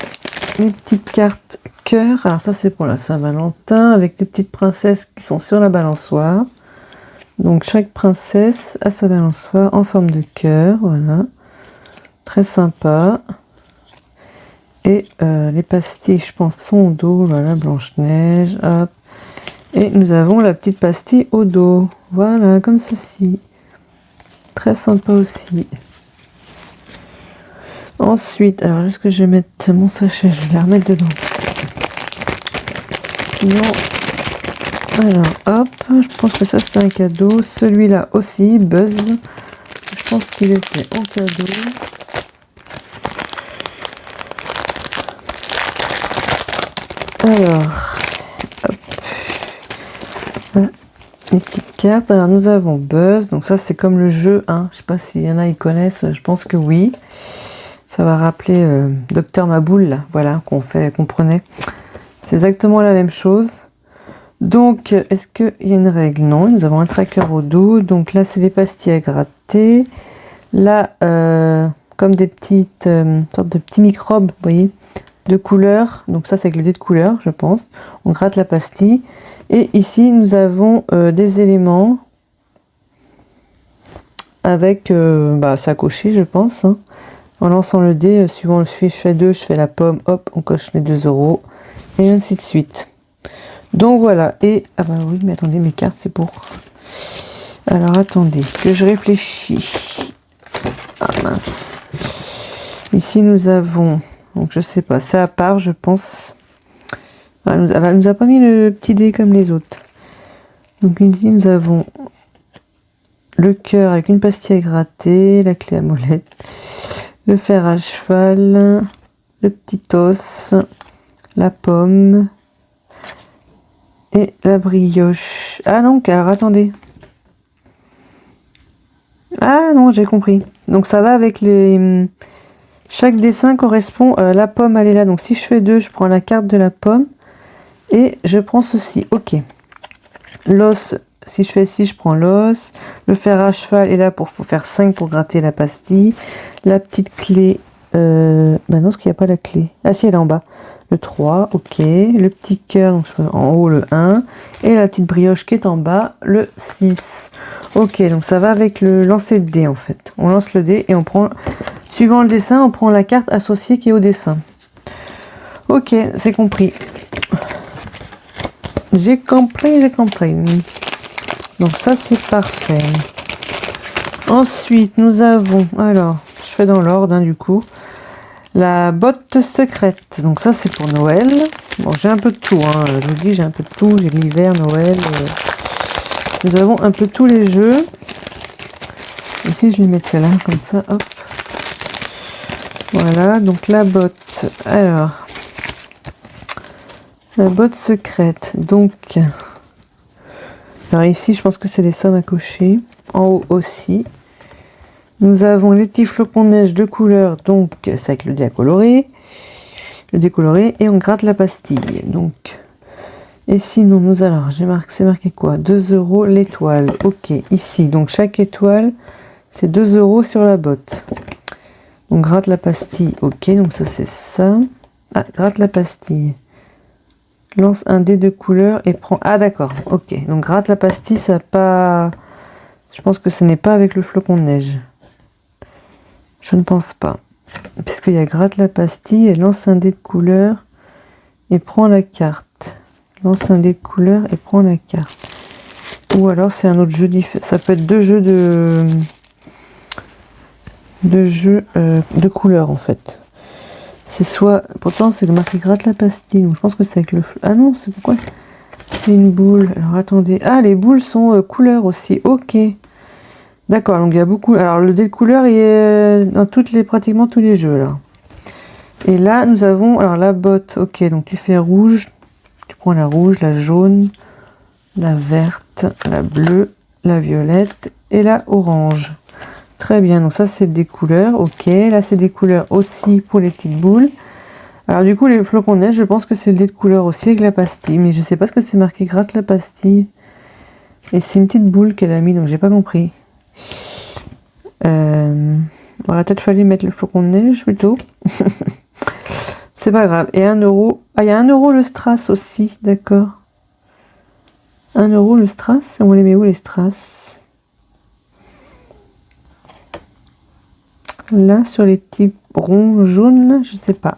les petites cartes cœur. Alors ça, c'est pour la Saint-Valentin, avec les petites princesses qui sont sur la balançoire. Donc, chaque princesse a sa balançoire en forme de cœur. Voilà. Très sympa. Et les pastilles, je pense, sont au dos. Voilà, Blanche-Neige. Hop. Et nous avons la petite pastille au dos. Voilà, comme ceci. Très sympa aussi. Ensuite, alors est-ce que je vais mettre mon sachet? Je vais la remettre dedans. Sinon, alors hop, je pense que ça c'était un cadeau. Celui-là aussi, Buzz. Je pense qu'il était en cadeau. Alors, hop. Voilà, les petites cartes. Alors nous avons Buzz. Donc ça c'est comme le jeu. Hein. Je sais pas s'il y en a ils connaissent. Je pense que oui. Ça va rappeler Docteur Maboul, là, voilà, qu'on prenait. C'est exactement la même chose. Donc, est-ce qu'il y a une règle? Non, nous avons un tracker au dos. Donc là, c'est les pastilles à gratter. Là, comme des petites sortes de petits microbes, vous voyez, de couleur. Donc ça, c'est avec le dé de couleur, je pense. On gratte la pastille. Et ici, nous avons des éléments avec, ça à cocher, je pense, hein. En lançant le dé, suivant je fais 2, je fais la pomme, hop, on coche les 2 euros, et ainsi de suite. Donc voilà, et, ah bah oui, mais attendez, mes cartes, c'est pour... Alors attendez, que je réfléchis. Ah mince. Ici, nous avons, donc je sais pas, c'est à part, je pense. Elle nous a pas mis le petit dé comme les autres. Donc ici, nous avons le cœur avec une pastille à gratter, la clé à molette. Le fer à cheval, le petit os, la pomme et la brioche. Ah non, alors attendez. Ah non, j'ai compris. Donc ça va avec les... Chaque dessin correspond... la pomme, elle est là. Donc si je fais 2, je prends la carte de la pomme. Et je prends ceci. Ok. L'os, si je fais 6, je prends l'os. Le fer à cheval est là pour faire 5 pour gratter la pastille. La petite clé, non, parce qu'il n'y a pas la clé. Ah si, elle est en bas. Le 3, ok. Le petit cœur, donc en haut le 1. Et la petite brioche qui est en bas, le 6. Ok, donc ça va avec le lancer de dé en fait. On lance le dé et on prend, suivant le dessin, on prend la carte associée qui est au dessin. Ok, c'est compris. J'ai compris. Donc ça c'est parfait. Ensuite, nous avons, alors, je fais dans l'ordre, hein, du coup, la botte secrète. Donc ça, c'est pour Noël. Bon, j'ai un peu de tout, hein. Je vous dis, j'ai un peu de tout. J'ai l'hiver, Noël. Nous avons un peu tous les jeux. Ici, je vais mettre celle-là, comme ça, hop. Voilà, donc la botte. Alors, la botte secrète. Donc, alors ici, je pense que c'est les sommes à cocher. En haut aussi. Nous avons les petits flocons de neige de couleur, donc c'est avec le dé à colorer. Le décoloré, et on gratte la pastille. Donc, et sinon, nous allons, c'est marqué quoi? 2 euros l'étoile. Ok, ici, donc chaque étoile, c'est 2 euros sur la botte. On gratte la pastille. Ok, donc ça, c'est ça. Ah, gratte la pastille. Lance un dé de couleur et prend... Ah, d'accord, ok. Donc, gratte la pastille, ça n'a pas... Je pense que ce n'est pas avec le flocon de neige. Je ne pense pas. Puisqu'il y a gratte la pastille, et lance un dé de couleur et prend la carte. Lance un dé de couleur et prend la carte. Ou alors c'est un autre jeu différent. Ça peut être 2 jeux de couleur en fait. C'est soit... Pourtant c'est marqué gratte la pastille. Donc je pense que c'est avec le... Ah non, c'est pourquoi? C'est une boule. Alors attendez. Ah, les boules sont couleur aussi. Ok. D'accord, donc il y a beaucoup... Alors le dé de couleur, il est dans pratiquement tous les jeux, là. Et là, nous avons... Alors la botte, ok, donc tu fais rouge. Tu prends la rouge, la jaune, la verte, la bleue, la violette et la orange. Très bien, donc ça c'est des couleurs, ok. Là c'est des couleurs aussi pour les petites boules. Alors du coup, les flocons de neige, je pense que c'est le dé de couleur aussi avec la pastille. Mais je sais pas ce que c'est marqué, gratte la pastille. Et c'est une petite boule qu'elle a mis, donc j'ai pas compris. Il aurait peut-être fallu mettre le flocon de neige plutôt. C'est pas grave. Et 1 euro. Ah, il y a 1 euro le strass aussi, d'accord. 1 euro le strass. On les met où les strass? Là, sur les petits ronds jaunes, je sais pas.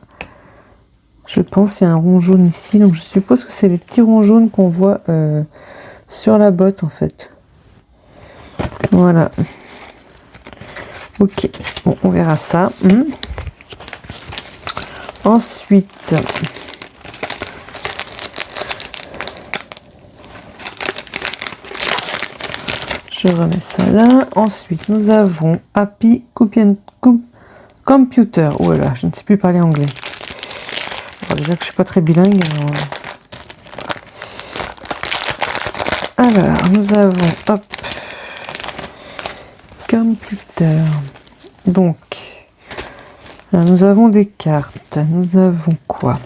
Je pense qu'il y a un rond jaune ici, donc je suppose que c'est les petits ronds jaunes qu'on voit sur la botte en fait. Voilà. Ok, bon, on verra ça. Ensuite, je remets ça là. Ensuite, nous avons Happy Computer. Oh là là, je ne sais plus parler anglais. Alors, déjà que je suis pas très bilingue. Alors nous avons hop Computer. Donc, là, nous avons des cartes. Nous avons quoi?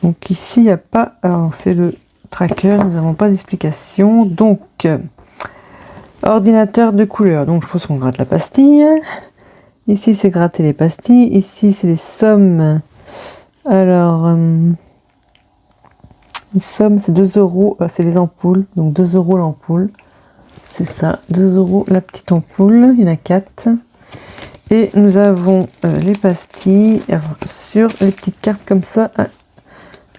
Donc ici, il n'y a pas... Alors, c'est le tracker. Nous n'avons pas d'explication. Donc, ordinateur de couleur. Donc, je pense qu'on gratte la pastille. Ici, c'est gratter les pastilles. Ici, c'est les sommes. Alors, les sommes, c'est 2 euros. C'est les ampoules. Donc, 2 euros l'ampoule. C'est ça, 2 euros la petite ampoule. Il y en a 4. Et nous avons les pastilles sur les petites cartes comme ça à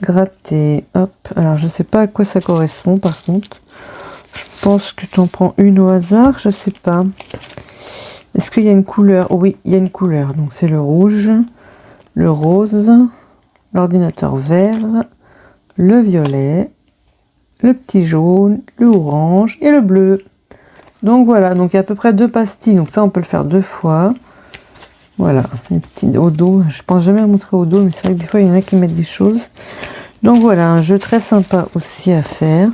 gratter. Hop. Alors, je sais pas à quoi ça correspond par contre. Je pense que tu en prends une au hasard. Je sais pas. Est-ce qu'il y a une couleur? Oui, il y a une couleur. Donc, c'est le rouge, le rose, l'ordinateur vert, le violet, le petit jaune, le orange et le bleu. Donc voilà, donc il y a à peu près 2 pastilles, donc ça on peut le faire 2 fois. Voilà, les petits au dos, je pense jamais à montrer au dos, mais c'est vrai que des fois il y en a qui mettent des choses. Donc voilà, un jeu très sympa aussi à faire.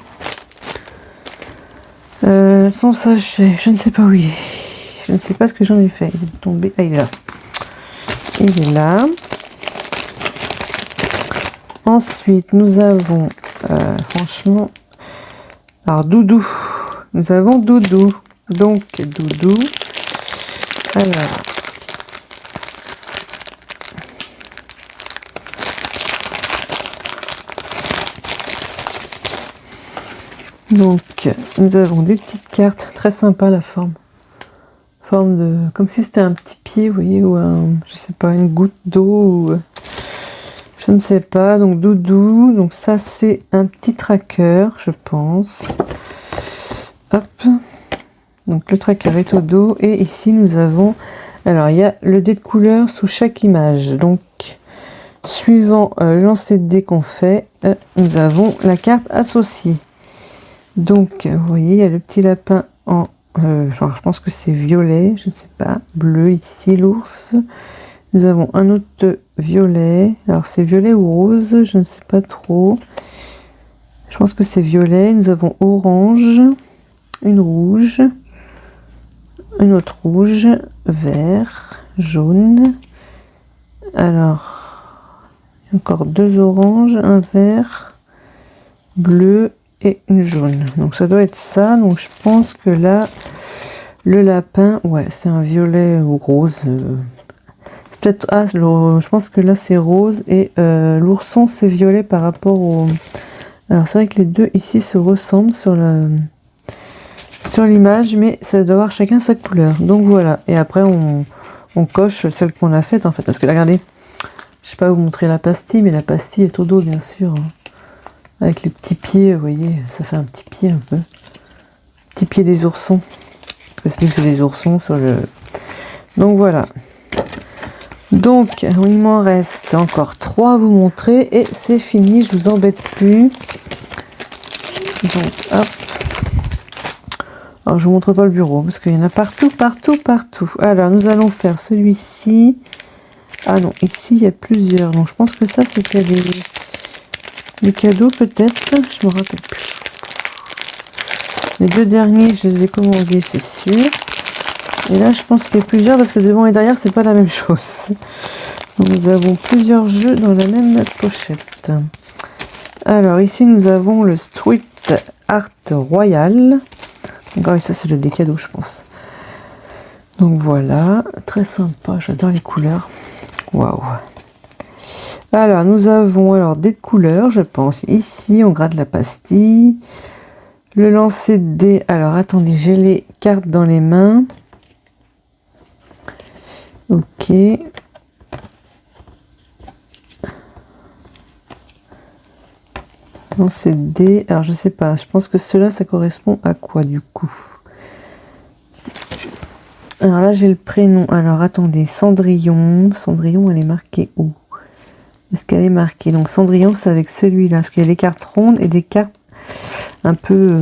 Son sachet, je ne sais pas où il est. Je ne sais pas ce que j'en ai fait, il est tombé, ah il est là. Il est là. Ensuite, nous avons, franchement, alors Doudou. Nous avons Doudou. Donc, Doudou. Alors. Donc, nous avons des petites cartes. Très sympa la forme. Forme de... Comme si c'était un petit pied, vous voyez, ou un... Je sais pas, une goutte d'eau ou... Je ne sais pas. Donc, Doudou. Donc, ça, c'est un petit tracker, je pense. Hop. Donc le tracker est au dos et ici nous avons, alors il y a le dé de couleur sous chaque image. Donc suivant le lancer de dés qu'on fait, nous avons la carte associée. Donc vous voyez, il y a le petit lapin en genre je pense que c'est violet, je ne sais pas, bleu ici l'ours. Nous avons un autre violet. Alors c'est violet ou rose, je ne sais pas trop. Je pense que c'est violet. Nous avons orange. Une rouge, une autre rouge, vert, jaune. Alors, encore 2 oranges, un vert, bleu et une jaune. Donc ça doit être ça. Donc je pense que là, le lapin, ouais, c'est un violet ou rose. Peut-être, ah, je pense que là c'est rose et l'ourson c'est violet par rapport au... Alors c'est vrai que les deux ici se ressemblent sur l'image, mais ça doit avoir chacun sa couleur. Donc voilà, et après on coche celle qu'on a faite en fait, parce que là, regardez, je sais pas vous montrer la pastille, mais la pastille est au dos bien sûr, hein. Avec les petits pieds, vous voyez, ça fait un petit pied un peu, petit pied des oursons, parce que c'est des oursons sur le... Donc voilà, donc il m'en reste encore 3 à vous montrer et c'est fini, je vous embête plus. Donc hop. Alors, je vous montre pas le bureau parce qu'il y en a partout, partout, partout. Alors, nous allons faire celui-ci. Ah non, ici, il y a plusieurs. Donc, je pense que ça, c'était des cadeaux, peut-être. Je me rappelle plus. Les 2 derniers, je les ai commandés, c'est sûr. Et là, je pense qu'il y a plusieurs parce que devant et derrière, c'est pas la même chose. Donc, nous avons plusieurs jeux dans la même pochette. Alors, ici, nous avons le Street Art Royal. Donc, oui, ça c'est le des cadeaux, je pense. Donc voilà, très sympa, j'adore les couleurs. Waouh. Alors, nous avons des couleurs, je pense. Ici, on gratte la pastille. Le lancer de dés. Alors, attendez, j'ai les cartes dans les mains. Ok. Lancer de dés. Alors, je sais pas. Je pense que cela, ça correspond à quoi, du coup? Alors là, j'ai le prénom. Alors, attendez. Cendrillon. Cendrillon, elle est marquée où? Est-ce qu'elle est marquée? Donc, Cendrillon, c'est avec celui-là. Parce qu'il y a des cartes rondes et des cartes un peu...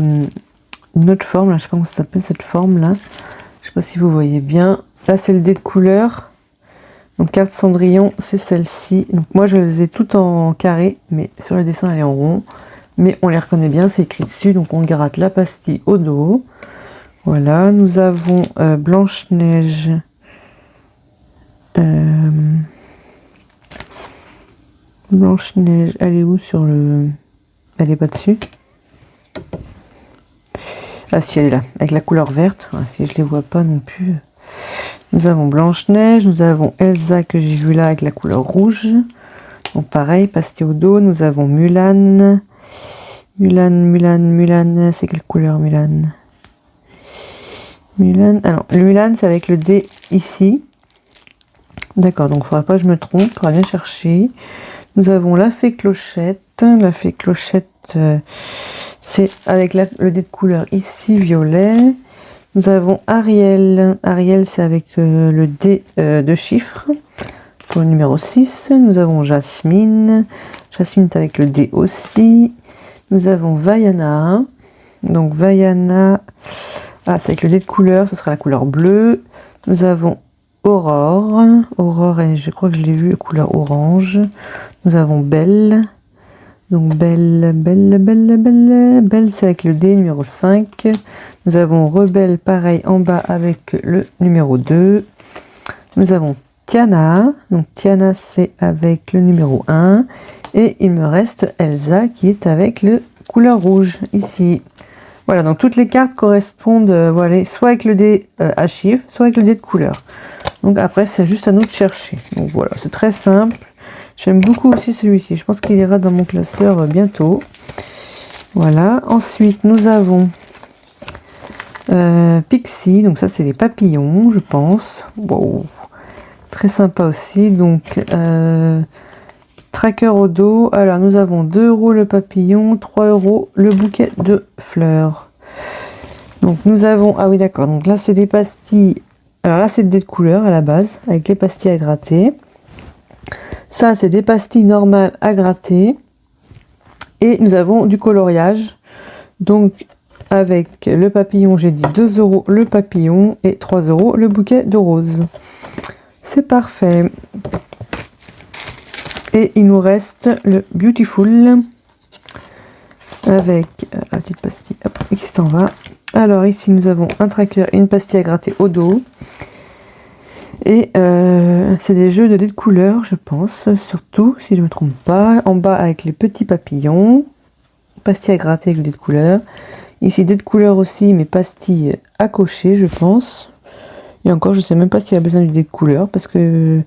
une autre forme. Là, je sais pas comment ça s'appelle, cette forme-là. Je sais pas si vous voyez bien. Là, c'est le dé de couleur. Donc, carte Cendrillon, c'est celle-ci. Donc, moi, je les ai toutes en carré. Mais sur le dessin, elle est en rond. Mais on les reconnaît bien, c'est écrit dessus. Donc, on gratte la pastille au dos. Voilà, nous avons Blanche-Neige. Blanche-Neige, elle est où sur le... Elle est pas dessus. Ah si, elle est là, avec la couleur verte. Ah, si je les vois pas non plus. Nous avons Blanche-Neige, nous avons Elsa que j'ai vu là avec la couleur rouge. Donc pareil, pastille au dos. Nous avons Mulan. Mulan, c'est quelle couleur Mulan? Mulan, alors le Mulan c'est avec le dé ici. D'accord, donc il ne faudra pas que je me trompe, il faudra bien chercher. Nous avons la fée Clochette. La fée Clochette, c'est avec le dé de couleur ici, violet. Nous avons Ariel. Ariel, c'est avec le dé de chiffres pour le numéro 6. Nous avons Jasmine. Jasmine est avec le dé aussi. Nous avons Vaiana. Donc Vaiana, c'est avec le dé de couleur, ce sera la couleur bleue. Nous avons Aurore. Aurore, je crois que je l'ai vu, couleur orange. Nous avons Belle. Donc Belle, c'est avec le dé numéro 5. Nous avons Rebelle, pareil, en bas avec le numéro 2. Nous avons Tiana. Donc Tiana, c'est avec le numéro 1. Et il me reste Elsa qui est avec le couleur rouge, ici. Voilà, donc toutes les cartes correspondent voilà, soit avec le dé à chiffres, soit avec le dé de couleur. Donc après, c'est juste à nous de chercher. Donc voilà, c'est très simple. J'aime beaucoup aussi celui-ci. Je pense qu'il ira dans mon classeur bientôt. Voilà. Ensuite, nous avons Pixie. Donc ça, c'est les papillons, je pense. Wow. Très sympa aussi. Donc, tracker au dos. Alors, nous avons 2 € le papillon, 3 € le bouquet de fleurs. Donc, nous avons... Ah oui, d'accord. Donc là, c'est des pastilles. Alors là, c'est des de couleur à la base, avec les pastilles à gratter. Ça, c'est des pastilles normales à gratter. Et nous avons du coloriage. Donc, avec le papillon, j'ai dit 2 € le papillon et 3 € le bouquet de roses. C'est parfait. Et il nous reste le Beautiful avec la petite pastille qui s'en va. Alors ici, nous avons un tracker et une pastille à gratter au dos. Et c'est des jeux de dés de couleurs, je pense, surtout, si je ne me trompe pas. En bas, avec les petits papillons. Pastille à gratter avec le dé de couleur. Ici, dés de couleur aussi, mais pastilles à cocher, je pense. Et encore, je ne sais même pas s'il y a besoin du dé de couleur, parce que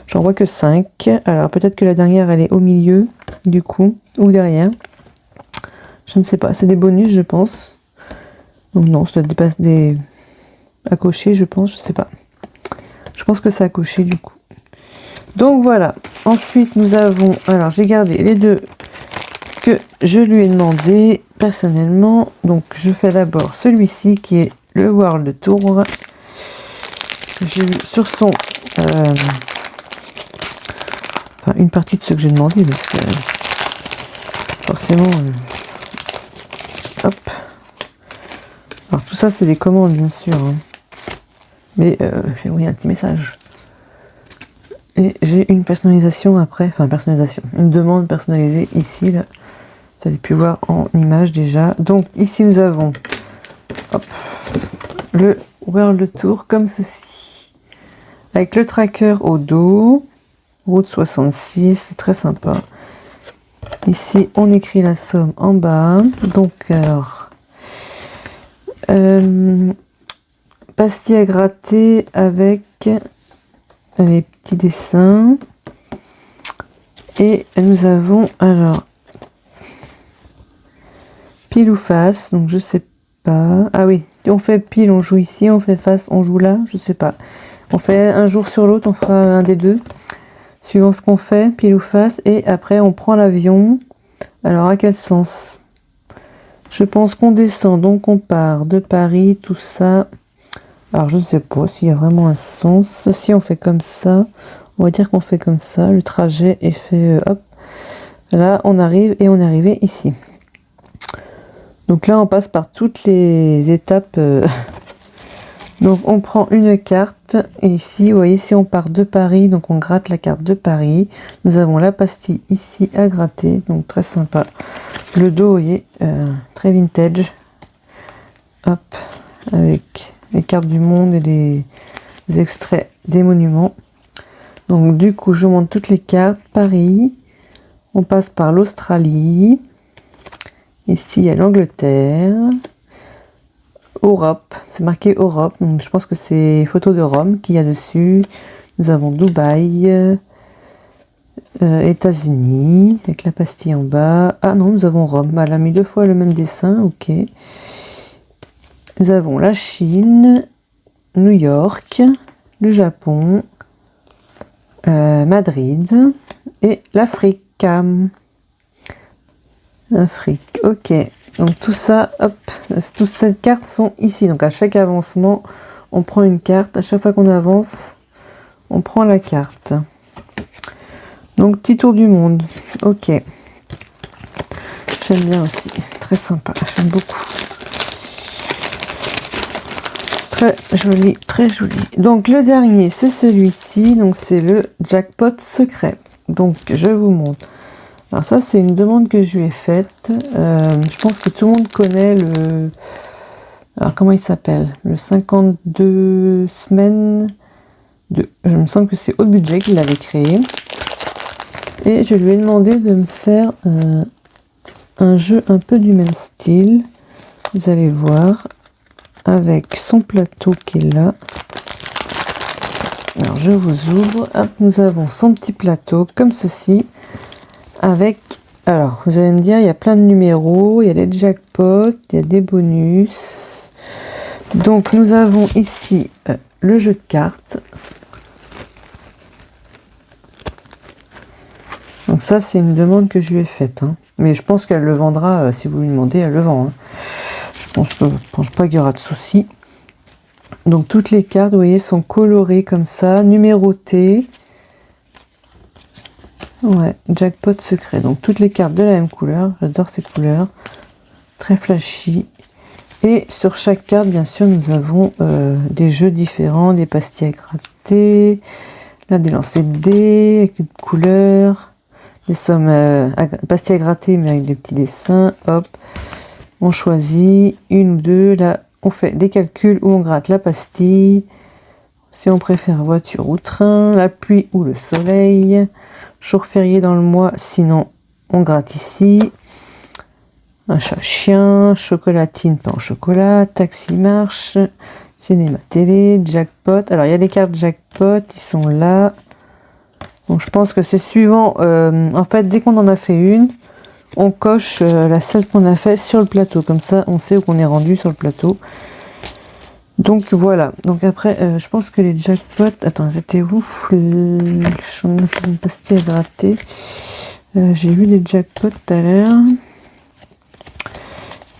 j'en vois que 5. Alors, peut-être que la dernière, elle est au milieu, du coup, ou derrière. Je ne sais pas, c'est des bonus, je pense. Donc non, ça dépasse des... à cocher, je pense, je sais pas. Je pense que ça a coché du coup. Donc voilà. Ensuite, nous avons... Alors, j'ai gardé les deux que je lui ai demandé personnellement. Donc, je fais d'abord celui-ci qui est le World Tour. Que j'ai eu sur son... Enfin, une partie de ce que j'ai demandé parce que... forcément... hop. Alors, tout ça, c'est des commandes, bien sûr. Hein. Mais j'ai envoyé un petit message. Et j'ai une personnalisation après, enfin personnalisation, une demande personnalisée ici, là. Vous avez pu voir en image déjà. Donc ici nous avons hop, le World Tour comme ceci. Avec le tracker au dos, route 66, c'est très sympa. Ici, on écrit la somme en bas. Donc, alors, pastille à gratter avec les petits dessins. Et nous avons alors pile ou face. Donc, je sais pas. Ah oui, on fait pile, on joue ici. On fait face, on joue là. Je sais pas. On fait un jour sur l'autre, on fera un des deux. Suivant ce qu'on fait, pile ou face. Et après, on prend l'avion. Alors, à quel sens? Je pense qu'on descend, donc on part de Paris, tout ça. Alors, je ne sais pas s'il y a vraiment un sens. Si on fait comme ça, on va dire qu'on fait comme ça. Le trajet est fait, hop. Là, on arrive et on est arrivé ici. Donc là, on passe par toutes les étapes. Donc, on prend une carte. Et ici, vous voyez, si on part de Paris, donc on gratte la carte de Paris. Nous avons la pastille ici à gratter. Donc, très sympa. Le dos, vous voyez, très vintage. Hop, avec les cartes du monde et les extraits des monuments. Donc, du coup, je montre toutes les cartes. Paris. On passe par l'Australie. Ici, il y a l'Angleterre. Europe, c'est marqué Europe, donc je pense que c'est photo de Rome qu'il y a dessus. Nous avons Dubaï, États-Unis, avec la pastille en bas. Ah non, nous avons Rome. Elle a mis 2 fois le même dessin, ok. Nous avons la Chine, New York, le Japon, Madrid et l'Afrique. Afrique, ok. Donc tout ça, hop, toutes ces cartes sont ici. Donc à chaque avancement, on prend une carte. À chaque fois qu'on avance, on prend la carte. Donc petit tour du monde. Ok. J'aime bien aussi. Très sympa. J'aime beaucoup. Très joli, très joli. Donc le dernier, c'est celui-ci. Donc c'est le jackpot secret. Donc je vous montre. Alors ça, c'est une demande que je lui ai faite. Je pense que tout le monde connaît le... Alors comment il s'appelle? Le 52 semaines de... Je me semble que c'est Haut Budget qui l'avait créé. Et je lui ai demandé de me faire un jeu un peu du même style. Vous allez voir. Avec son plateau qui est là. Alors je vous ouvre. Hop, nous avons son petit plateau comme ceci. Avec, alors vous allez me dire, il y a plein de numéros, il y a des jackpots, il y a des bonus. Donc nous avons ici le jeu de cartes. Donc ça, c'est une demande que je lui ai faite. Hein. Mais je pense qu'elle le vendra, si vous lui demandez, elle le vend. Hein. Je pense pas qu'il y aura de soucis. Donc toutes les cartes, vous voyez, sont colorées comme ça, numérotées. Ouais, jackpot secret. Donc toutes les cartes de la même couleur. J'adore ces couleurs. Très flashy. Et sur chaque carte, bien sûr, nous avons des jeux différents, des pastilles à gratter. Là, des lancers de dés avec des couleurs. Des sommes pastilles à gratter, mais avec des petits dessins. Hop. On choisit une ou deux. Là, on fait des calculs où on gratte la pastille. Si on préfère voiture ou train, la pluie ou le soleil. Jour férié dans le mois, sinon on gratte ici. Un chat-chien, chocolatine, pain au chocolat, taxi marche, cinéma télé, jackpot. Alors il y a des cartes jackpot, ils sont là. Donc je pense que c'est suivant. En fait, dès qu'on en a fait une, on coche celle qu'on a fait sur le plateau. Comme ça, on sait où on est rendu sur le plateau. Donc voilà, donc après je pense que les jackpots, attends, c'était où une pastille à gratter, j'ai vu les jackpots tout à l'heure.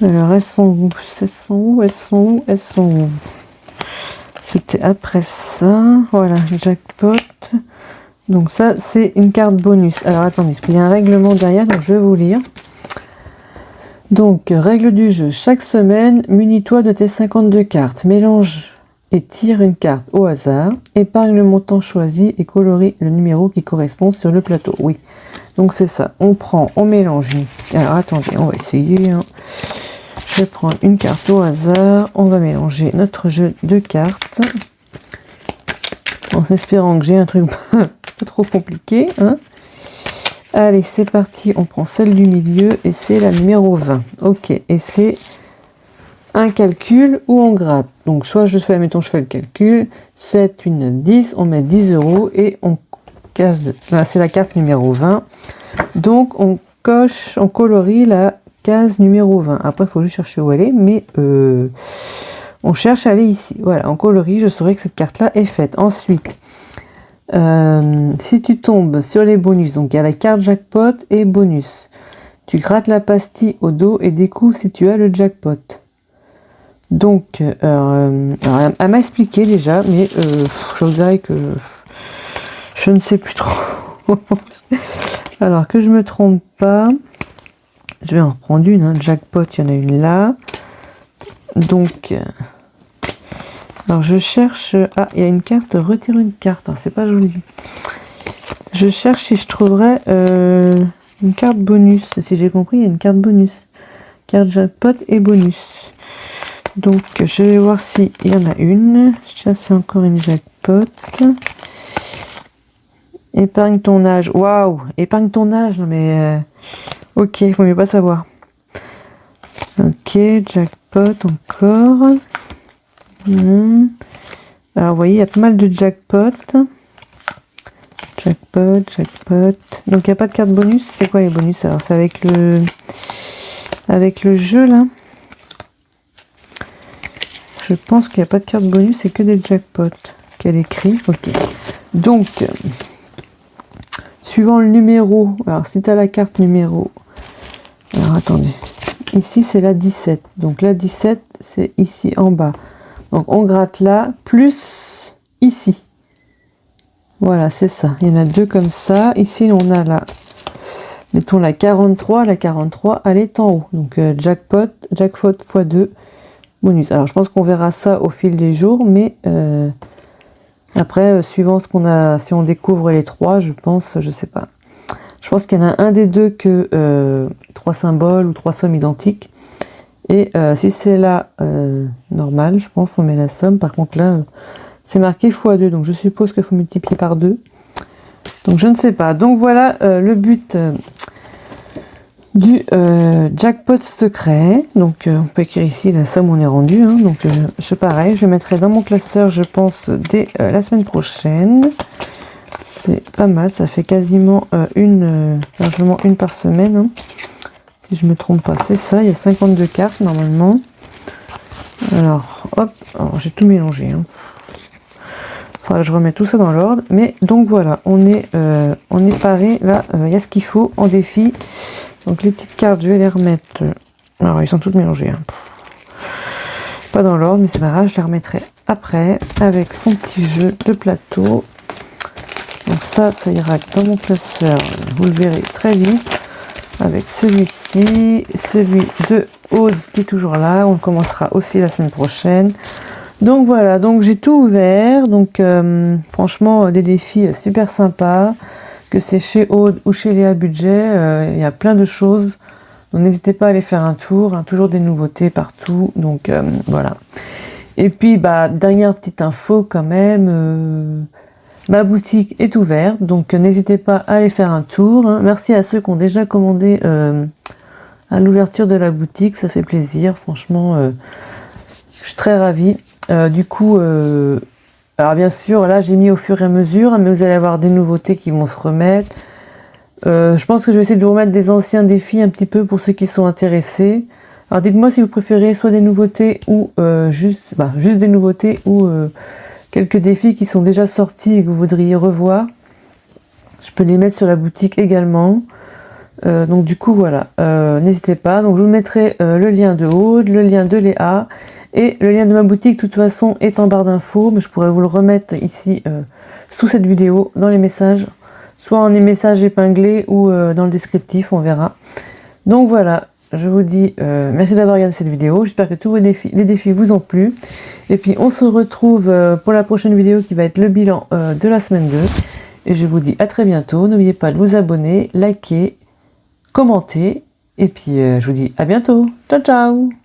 Alors elles sont où? Elles sont où? C'était après ça, voilà, jackpot. Donc ça c'est une carte bonus. Alors attendez, parce qu'il y a un règlement derrière, donc je vais vous lire. Donc, règle du jeu. Chaque semaine, munis-toi de tes 52 cartes. Mélange et tire une carte au hasard. Épargne le montant choisi et colorie le numéro qui correspond sur le plateau. Oui, donc c'est ça. On prend, on mélange. Alors, attendez, on va essayer. Hein. Je vais prendre une carte au hasard. On va mélanger notre jeu de cartes. En espérant que j'ai un truc pas trop compliqué. Hein. Allez, c'est parti, on prend celle du milieu et c'est la numéro 20. Ok, et c'est un calcul où on gratte. Donc soit je fais, mettons, je fais le calcul, 7, 8, 9, 10, on met 10 € et on casse, là c'est la carte numéro 20. Donc on coche, on colorie la case numéro 20. Après il faut juste chercher où elle est, mais on cherche à aller ici. Voilà, en coloris, je saurai que cette carte-là est faite. Ensuite, si tu tombes sur les bonus, donc il y a la carte jackpot et bonus. Tu grattes la pastille au dos et découvres si tu as le jackpot. Donc, alors, elle m'a expliqué déjà, mais je vous dirais que je ne sais plus trop. Alors, que je me trompe pas, je vais en reprendre une. Hein. Jackpot, il y en a une là. Donc, alors je cherche. Ah, il y a une carte. Retire une carte. Hein, c'est pas joli. Je cherche si je trouverais une carte bonus. Si j'ai compris, il y a une carte bonus. Carte jackpot et bonus. Donc, je vais voir s'il y en a une. Tiens, c'est encore une jackpot. Épargne ton âge. Waouh! Épargne ton âge. Non, mais. Ok, il faut mieux pas savoir. Ok, jackpot encore. Alors, vous voyez, il y a pas mal de jackpot. Jackpot, jackpot. Donc, il n'y a pas de carte bonus. C'est quoi les bonus? Alors, c'est avec le jeu, là. Je pense qu'il n'y a pas de carte bonus, c'est que des jackpots. Qu'elle écrit. Ok. Donc, suivant le numéro. Alors, si tu as la carte numéro. Alors, attendez. Ici, c'est la 17. Donc, la 17, c'est ici en bas. Donc, on gratte là, plus ici. Voilà, c'est ça. Il y en a deux comme ça. Ici, on a la... Mettons la 43. La 43, elle est en haut. Donc, jackpot x2. Bonus. Alors, je pense qu'on verra ça au fil des jours, mais après, suivant ce qu'on a, si on découvre les trois, je pense, je sais pas. Je pense qu'il y en a un des deux que 3 symboles ou 3 sommes identiques. Et si c'est là normal, je pense on met la somme. Par contre là, c'est marqué x2, donc je suppose qu'il faut multiplier par 2. Donc je ne sais pas. Donc voilà le but du jackpot secret. Donc on peut écrire ici la somme où on est rendu. Hein. Donc pareil, je le mettrai dans mon classeur, je pense, dès la semaine prochaine. C'est pas mal, ça fait quasiment largement une par semaine. Hein. Si je me trompe pas, c'est ça. Il y a 52 cartes normalement. Alors, hop, alors j'ai tout mélangé. Hein. Faudra que je remette tout ça dans l'ordre. Mais donc voilà, on est paré. Là, il y a ce qu'il faut en défi. Donc les petites cartes, je vais les remettre. Alors, ils sont toutes mélangées. Hein. Pas dans l'ordre, mais c'est pas grave, je les remettrai après avec son petit jeu de plateau. Donc ça ira dans mon classeur. Vous le verrez très vite. Avec celui-ci, celui de Aude qui est toujours là. On commencera aussi la semaine prochaine. Donc voilà, donc j'ai tout ouvert. Donc franchement, des défis super sympas. Que c'est chez Aude ou chez Léa Budget, il y a plein de choses. Donc n'hésitez pas à aller faire un tour. Hein, toujours des nouveautés partout. Donc voilà. Et puis, dernière petite info quand même. Ma boutique est ouverte, donc n'hésitez pas à aller faire un tour. Hein. Merci à ceux qui ont déjà commandé à l'ouverture de la boutique, ça fait plaisir. Franchement, je suis très ravie. Du coup, alors bien sûr, là j'ai mis au fur et à mesure, mais vous allez avoir des nouveautés qui vont se remettre. Je pense que je vais essayer de vous remettre des anciens défis un petit peu pour ceux qui sont intéressés. Alors dites-moi si vous préférez soit des nouveautés ou juste des nouveautés ou quelques défis qui sont déjà sortis et que vous voudriez revoir. Je peux les mettre sur la boutique également. Donc du coup voilà, n'hésitez pas. Donc je vous mettrai le lien de Aude, le lien de Léa et le lien de ma boutique. De toute façon est en barre d'infos, mais je pourrais vous le remettre ici sous cette vidéo dans les messages, soit en messages épinglés ou dans le descriptif, on verra. Donc voilà. Je vous dis merci d'avoir regardé cette vidéo. J'espère que tous les défis vous ont plu. Et puis on se retrouve pour la prochaine vidéo qui va être le bilan de la semaine 2. Et je vous dis à très bientôt. N'oubliez pas de vous abonner, liker, commenter. Et puis je vous dis à bientôt. Ciao ciao.